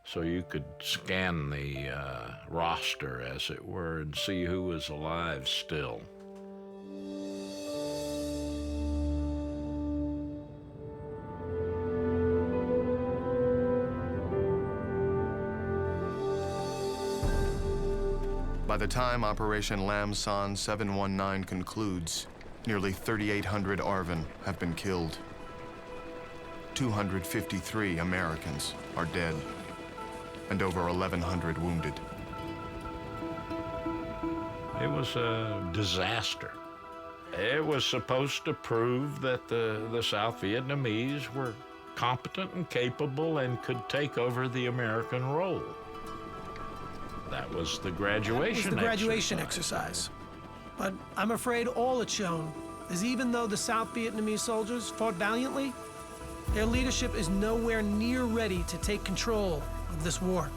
So you could scan the roster, as it were, and see who was alive still. By the time Operation Lam Son 719 concludes, nearly 3,800 ARVN have been killed. 253 Americans are dead, and over 1,100 wounded. It was a disaster. It was supposed to prove that the South Vietnamese were competent and capable and could take over the American role. That was the graduation exercise. But I'm afraid all it's shown is even though the South Vietnamese soldiers fought valiantly, their leadership is nowhere near ready to take control of this war.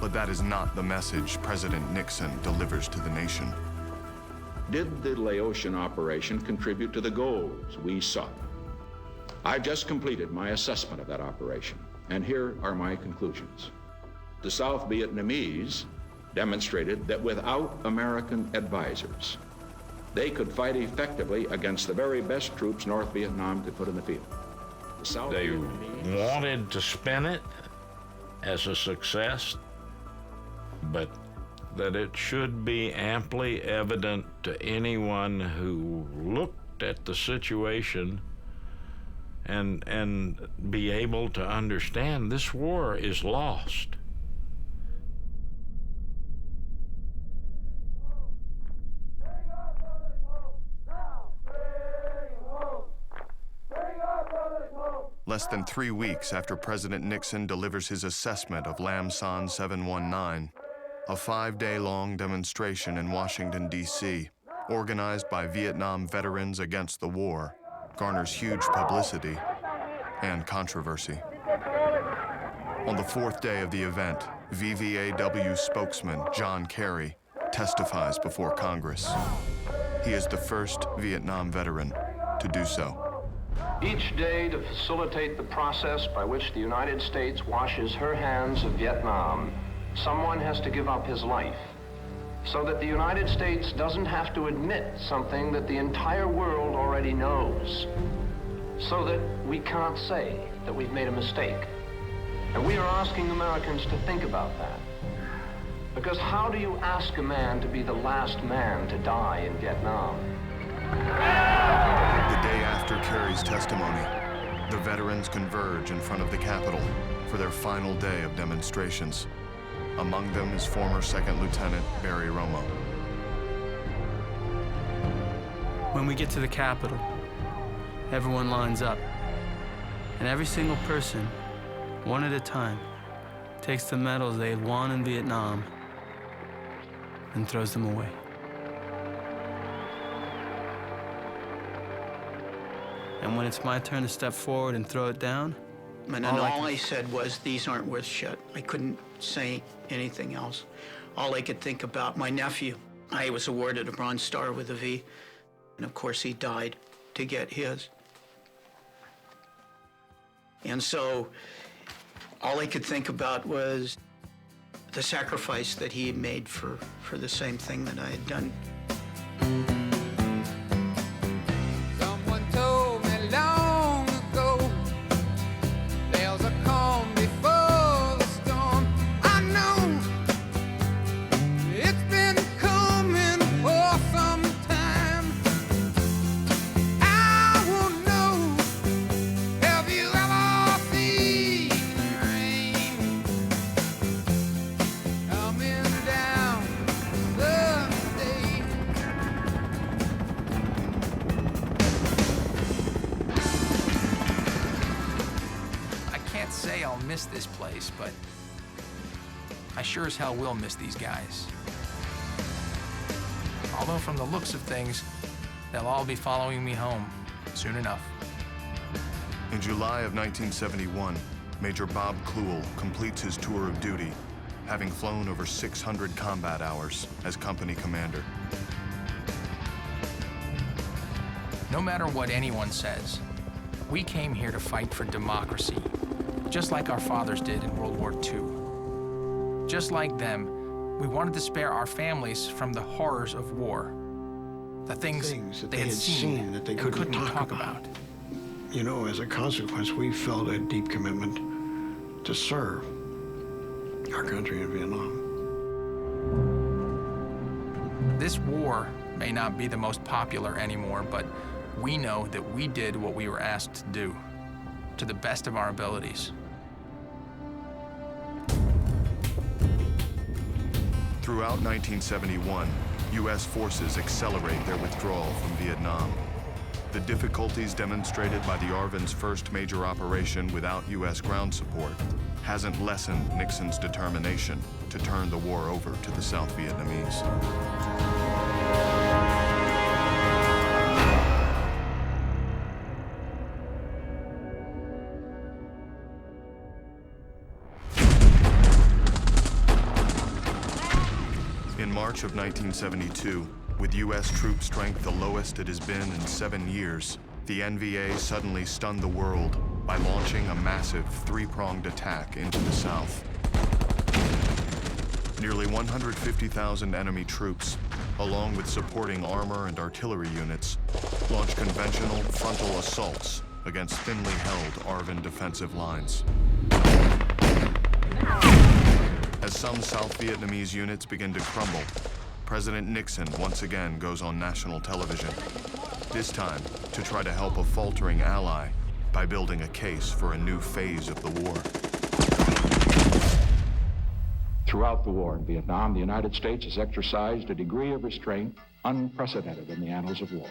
But that is not the message President Nixon delivers to the nation. Did the Laotian operation contribute to the goals we sought? I've just completed my assessment of that operation, and here are my conclusions. The South Vietnamese demonstrated that without American advisors, they could fight effectively against the very best troops North Vietnam could put in the field. They wanted to spin it as a success, but that it should be amply evident to anyone who looked at the situation and be able to understand this war is lost. Less than 3 weeks after President Nixon delivers his assessment of Lam Son 719, a 5-day-long demonstration in Washington, D.C., organized by Vietnam veterans against the war, garners huge publicity and controversy. On the fourth day of the event, VVAW spokesman John Kerry testifies before Congress. He is the first Vietnam veteran to do so. Each day to facilitate the process by which the United States washes her hands of Vietnam, someone has to give up his life so that the United States doesn't have to admit something that the entire world already knows, so that we can't say that we've made a mistake. And we are asking Americans to think about that. Because how do you ask a man to be the last man to die in Vietnam? The day after Kerry's testimony, the veterans converge in front of the Capitol for their final day of demonstrations. Among them is former Second Lieutenant Barry Romo. When we get to the Capitol, everyone lines up, and every single person, one at a time, takes the medals they had won in Vietnam and throws them away. And when it's my turn to step forward and throw it down, And then all I said was, these aren't worth shit. I couldn't say anything else. All I could think about, my nephew, I was awarded a Bronze Star with a V, and of course he died to get his. And so all I could think about was the sacrifice that he had made for the same thing that I had done. Someone told me long ago, there's a calm before the storm. I know it's been coming for some time. I won't know, have you ever seen rain coming down the day? I can't say I'll miss this place, but I sure as hell will miss these guys. Although from the looks of things, they'll all be following me home soon enough. In July of 1971, Major Bob Kluel completes his tour of duty, having flown over 600 combat hours as company commander. No matter what anyone says, we came here to fight for democracy, just like our fathers did in World War II. Just like them, we wanted to spare our families from the horrors of war, the things that they had seen that they and couldn't talk about. You know, as a consequence, we felt a deep commitment to serve our country in Vietnam. This war may not be the most popular anymore, but we know that we did what we were asked to do, to the best of our abilities. Throughout 1971, U.S. forces accelerate their withdrawal from Vietnam. The difficulties demonstrated by the ARVN's first major operation without U.S. ground support hasn't lessened Nixon's determination to turn the war over to the South Vietnamese. In March of 1972, with U.S. troop strength the lowest it has been in 7 years, the NVA suddenly stunned the world by launching a massive three-pronged attack into the South. Nearly 150,000 enemy troops, along with supporting armor and artillery units, launched conventional frontal assaults against thinly held ARVN defensive lines. As some South Vietnamese units begin to crumble, President Nixon once again goes on national television, this time to try to help a faltering ally by building a case for a new phase of the war. Throughout the war in Vietnam, the United States has exercised a degree of restraint unprecedented in the annals of war.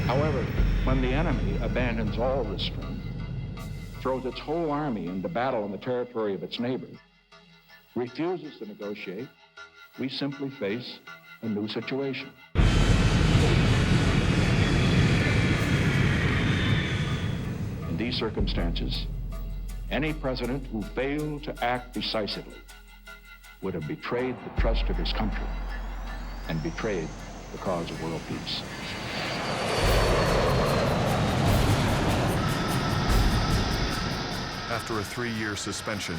However, when the enemy abandons all restraint, throws its whole army into battle on the territory of its neighbors, refuses to negotiate, we simply face a new situation. In these circumstances, any president who failed to act decisively would have betrayed the trust of his country and betrayed the cause of world peace. After a 3-year suspension,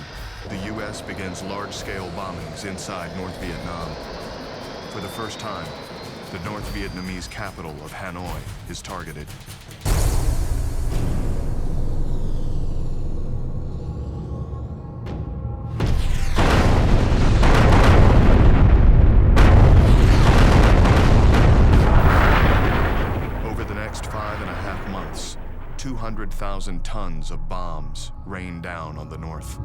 the U.S. begins large-scale bombings inside North Vietnam. For the first time, the North Vietnamese capital of Hanoi is targeted. Over the next 5.5 months, 200,000 tons of bombs rain down on the North,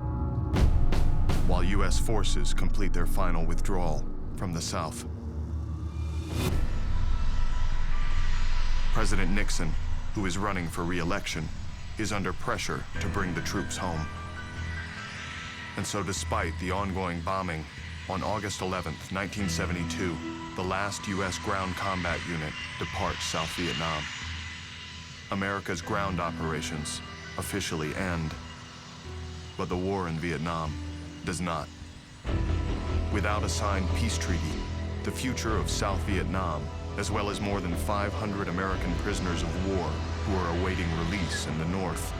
while U.S. forces complete their final withdrawal from the South. President Nixon, who is running for re-election, is under pressure to bring the troops home. And so despite the ongoing bombing, on August 11th, 1972, the last U.S. ground combat unit departs South Vietnam. America's ground operations officially end, but the war in Vietnam does not. Without a signed peace treaty, the future of South Vietnam, as well as more than 500 American prisoners of war who are awaiting release in the North,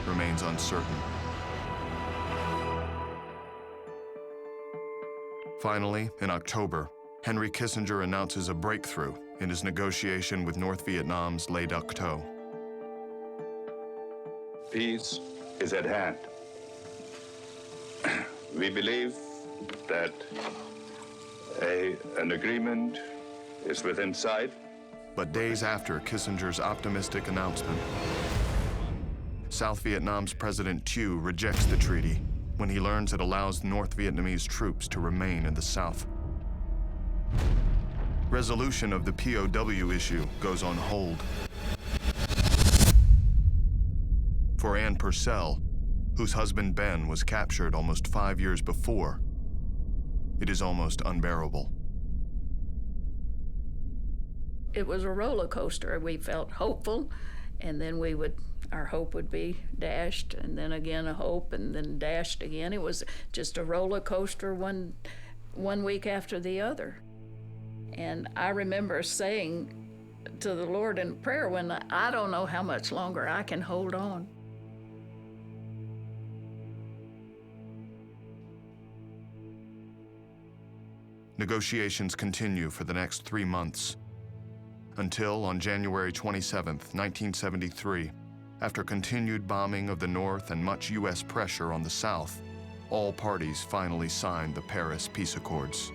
remains uncertain. Finally, in October, Henry Kissinger announces a breakthrough in his negotiation with North Vietnam's Le Duc Tho. Peace is at hand. We believe that an agreement is within sight. But days after Kissinger's optimistic announcement, South Vietnam's President Thieu rejects the treaty when he learns it allows North Vietnamese troops to remain in the South. Resolution of the POW issue goes on hold. For Ann Purcell, whose husband Ben was captured almost 5 years before, it is almost unbearable. It was a roller coaster. We felt hopeful, and then our hope would be dashed, and then again a hope, and then dashed again. It was just a roller coaster one week after the other. And I remember saying to the Lord in prayer when I don't know how much longer I can hold on. Negotiations continue for the next 3 months, until on January 27, 1973, after continued bombing of the North and much U.S. pressure on the South, all parties finally signed the Paris Peace Accords.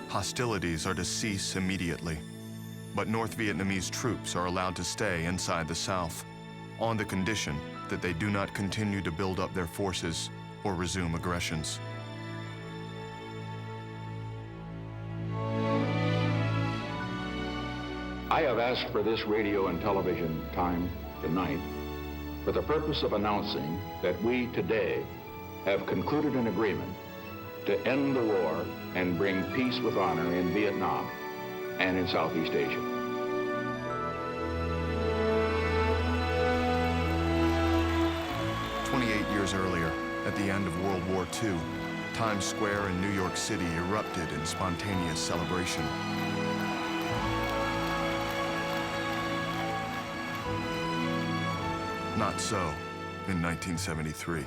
Hostilities are to cease immediately, but North Vietnamese troops are allowed to stay inside the South, on the condition that they do not continue to build up their forces or resume aggressions. I have asked for this radio and television time tonight for the purpose of announcing that we today have concluded an agreement to end the war and bring peace with honor in Vietnam and in Southeast Asia. Years earlier, at the end of World War II, Times Square in New York City erupted in spontaneous celebration. Not so in 1973.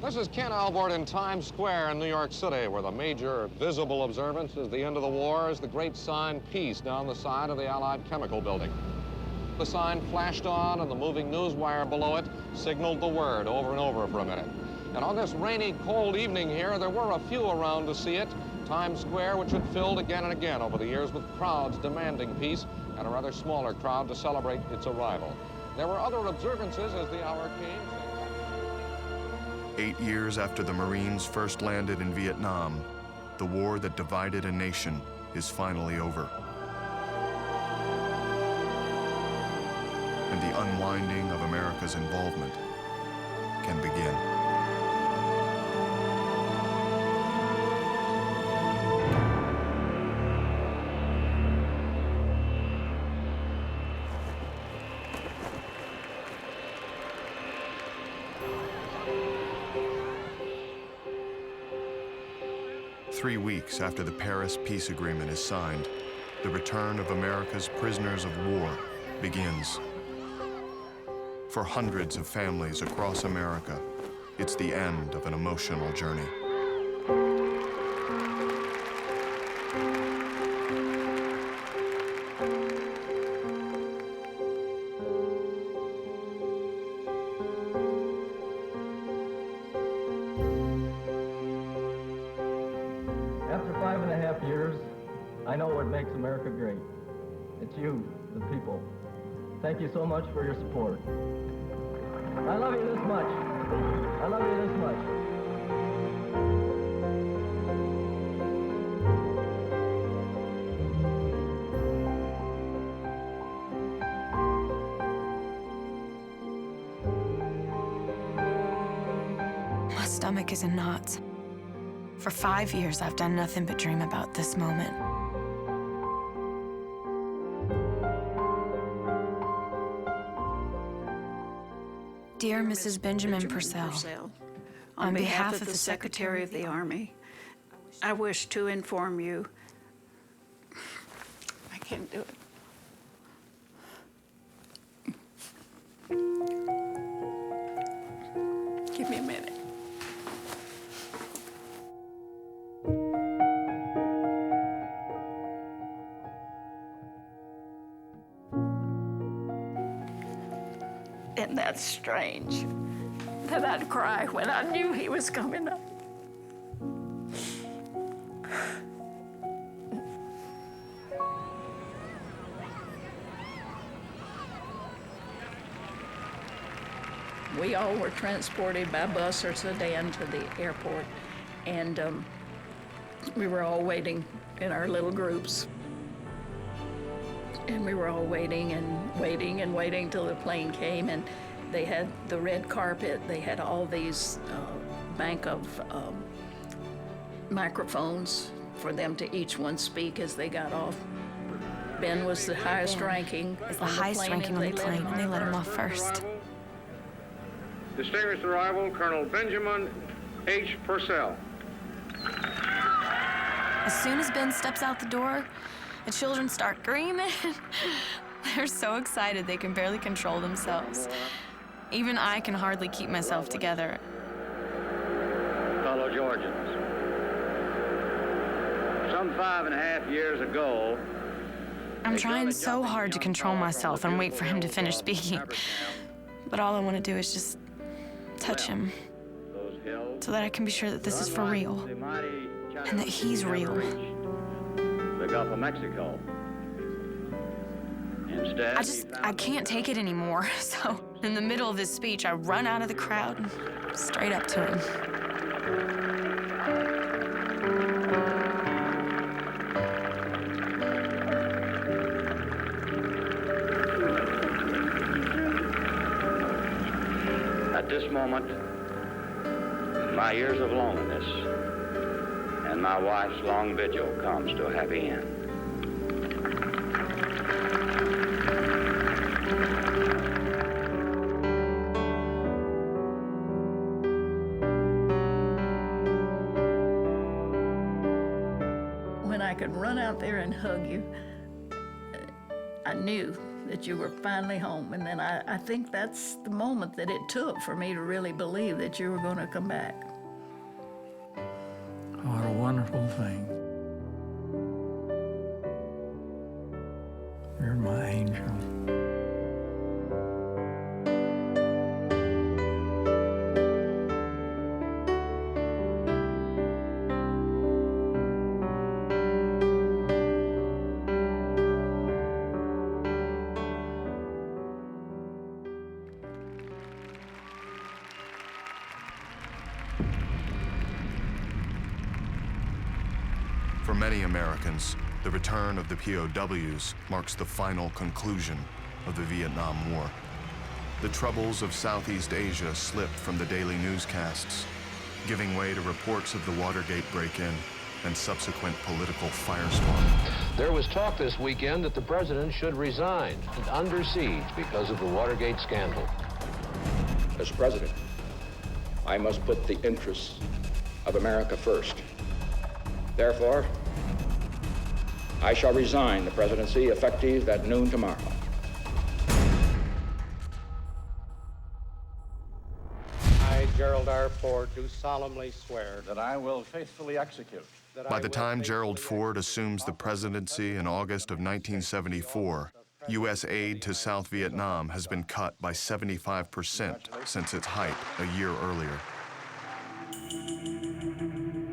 This is Ken Albort in Times Square in New York City, where the major visible observance is the end of the war is the great sign Peace down the side of the Allied Chemical Building. The sign flashed on, and the moving news wire below it signaled the word over and over for a minute. And on this rainy, cold evening here, there were a few around to see it. Times Square, which had filled again and again over the years with crowds demanding peace, and a rather smaller crowd to celebrate its arrival. There were other observances as the hour came. 8 years after the Marines first landed in Vietnam, the war that divided a nation is finally over. And the unwinding of America's involvement can begin. 3 weeks after the Paris peace agreement is signed, the return of America's prisoners of war begins. For hundreds of families across America, it's the end of an emotional journey. After 5.5 years, I know what makes America great. It's you, the people. Thank you so much for your support. I love you this much. I love you this much. My stomach is in knots. For 5 years, I've done nothing but dream about this moment. Dear Mrs. Benjamin Purcell, on behalf of the Secretary of the Army, I wish to inform you. I can't do it. Give me a minute. And that's strange, that I'd cry when I knew he was coming up. We all were transported by bus or sedan to the airport, and we were all waiting in our little groups. And we were all waiting and waiting and waiting till the plane came, and they had the red carpet. They had all these bank of microphones for them to each one speak as they got off. Ben was the highest ranking. Is the highest ranking on the plane, and they let him off first. Distinguished arrival, Colonel Benjamin H. Purcell. As soon as Ben steps out the door, the children start screaming. They're so excited they can barely control themselves. Even I can hardly keep myself together. Fellow Georgians, some 5.5 years ago, I'm trying so hard to control myself and wait for him to finish speaking. But all I want to do is just touch him so that I can be sure that this is for real and that he's real. The Gulf of Mexico. Instead, I can't take it anymore. So in the middle of his speech, I run out of the crowd and straight up to him. At this moment, my years of loneliness and my wife's long vigil comes to a happy end. When I could run out there and hug you, I knew that you were finally home. And then I think that's the moment that it took for me to really believe that you were going to come back. What a wonderful thing. You're my angel. For many Americans, the return of the POWs marks the final conclusion of the Vietnam War. The troubles of Southeast Asia slipped from the daily newscasts, giving way to reports of the Watergate break-in and subsequent political firestorm. There was talk this weekend that the president should resign and under siege because of the Watergate scandal. As president, I must put the interests of America first. Therefore, I shall resign the presidency effective at noon tomorrow. I, Gerald R. Ford, do solemnly swear that I will faithfully execute. By the time Gerald Ford assumes the presidency in August of 1974, U.S. aid to South Vietnam has been cut by 75% since its height a year earlier.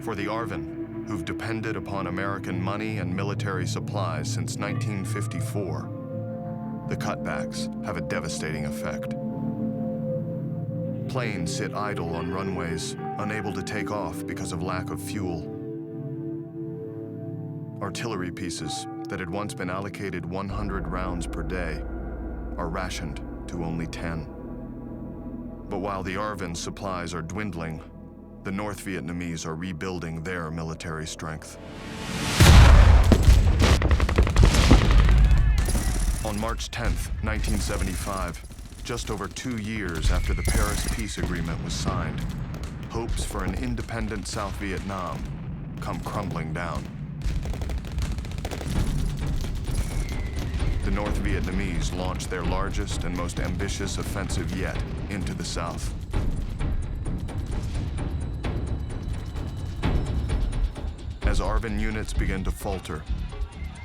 For the ARVN, who've depended upon American money and military supplies since 1954, the cutbacks have a devastating effect. Planes sit idle on runways, unable to take off because of lack of fuel. Artillery pieces that had once been allocated 100 rounds per day are rationed to only 10. But while the ARVN supplies are dwindling, the North Vietnamese are rebuilding their military strength. On March 10th, 1975, just over 2 years after the Paris Peace Agreement was signed, hopes for an independent South Vietnam come crumbling down. The North Vietnamese launched their largest and most ambitious offensive yet into the South. As ARVN units begin to falter,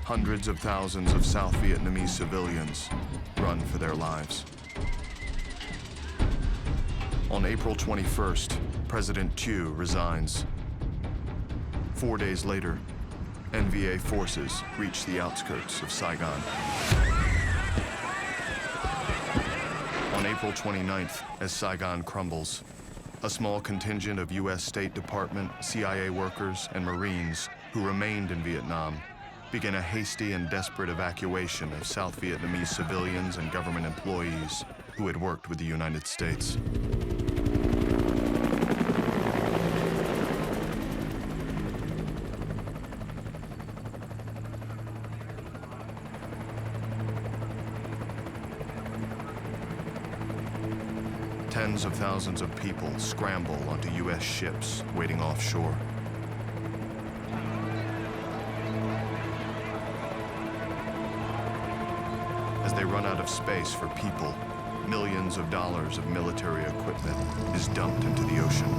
hundreds of thousands of South Vietnamese civilians run for their lives. On April 21st, President Thieu resigns. 4 days later, NVA forces reach the outskirts of Saigon. On April 29th, as Saigon crumbles, a small contingent of U.S. State Department, CIA workers, and Marines who remained in Vietnam begin a hasty and desperate evacuation of South Vietnamese civilians and government employees who had worked with the United States. Tens of thousands of people scramble onto U.S. ships waiting offshore. As they run out of space for people, millions of dollars of military equipment is dumped into the ocean.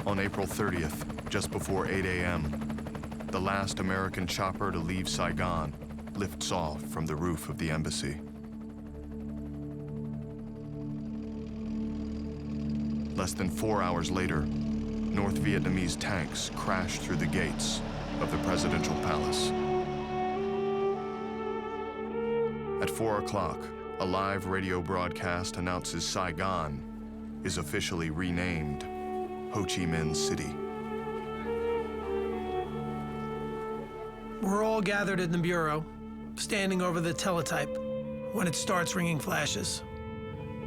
On April 30th, just before 8 a.m., the last American chopper to leave Saigon lifts off from the roof of the embassy. Less than 4 hours later, North Vietnamese tanks crash through the gates of the presidential palace. At 4 o'clock, a live radio broadcast announces Saigon is officially renamed Ho Chi Minh City. We're all gathered in the bureau, standing over the teletype when it starts ringing flashes.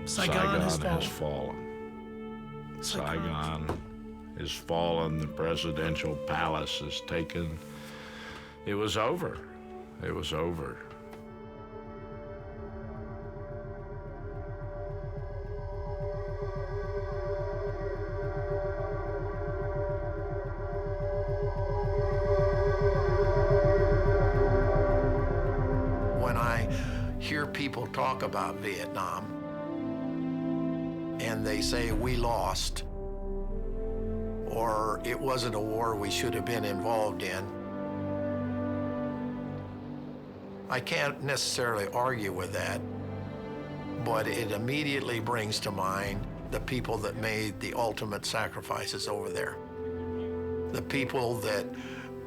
Saigon has fallen. Saigon has fallen. The presidential palace is taken. It was over. It was over. When I hear people talk about Vietnam and they say we lost or it wasn't a war we should have been involved in, I can't necessarily argue with that, but it immediately brings to mind the people that made the ultimate sacrifices over there. The people that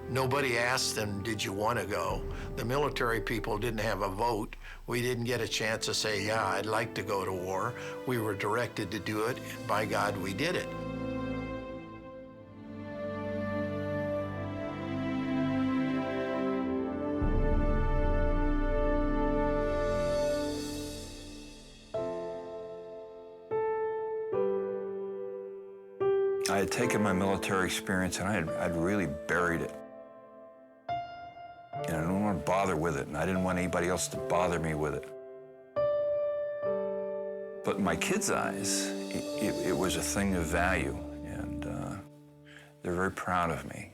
nobody asked them, did you want to go? The military people didn't have a vote. We didn't get a chance to say, yeah, I'd like to go to war. We were directed to do it, and by God, we did it. I had taken my military experience and I'd really buried it. And I didn't want to bother with it, and I didn't want anybody else to bother me with it. But in my kids' eyes, it was a thing of value, and they're very proud of me.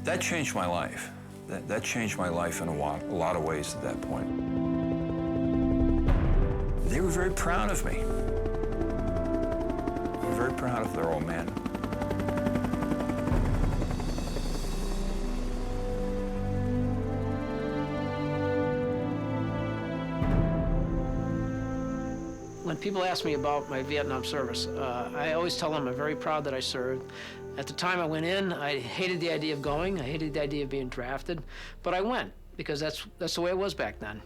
That changed my life. That changed my life in a lot of ways at that point. They were very proud of me. They were very proud of their old man. When people ask me about my Vietnam service, I always tell them I'm very proud that I served. At the time I went in, I hated the idea of going. I hated the idea of being drafted, but I went because that's the way it was back then.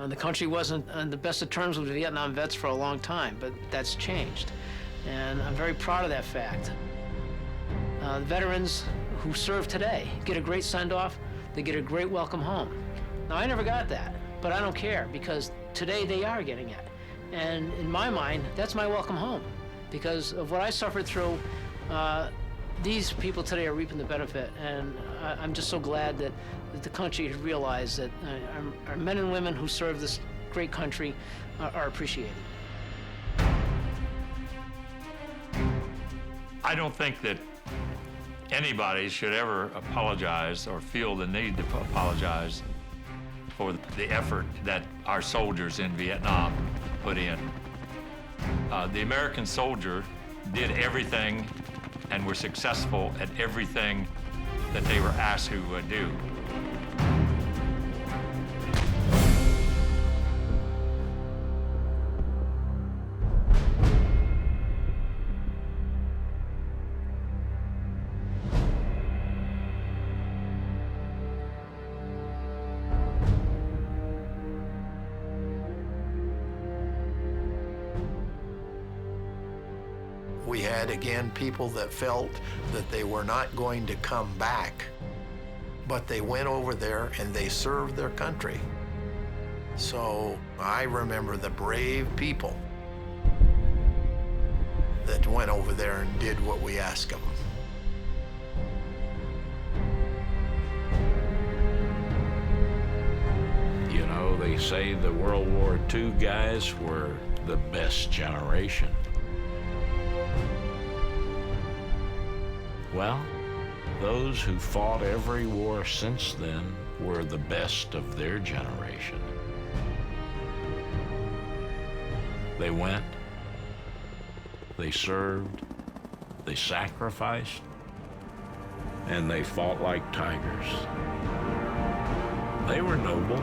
The country wasn't on the best of terms with Vietnam vets for a long time, but that's changed, and I'm very proud of that fact. The veterans who serve today get a great send-off. They get a great welcome home. Now, I never got that, but I don't care because today they are getting it. And in my mind, that's my welcome home. Because of what I suffered through, these people today are reaping the benefit. And I'm just so glad that the country has realized that our men and women who serve this great country are appreciated. I don't think that anybody should ever apologize or feel the need to apologize for the effort that our soldiers in Vietnam put in. The American soldier did everything and were successful at everything that they were asked to do. We had, again, people that felt that they were not going to come back, but they went over there and they served their country. So I remember the brave people that went over there and did what we asked of them. You know, they say the World War II guys were the best generation. Well, those who fought every war since then were the best of their generation. They went, they served, they sacrificed, and they fought like tigers. They were noble.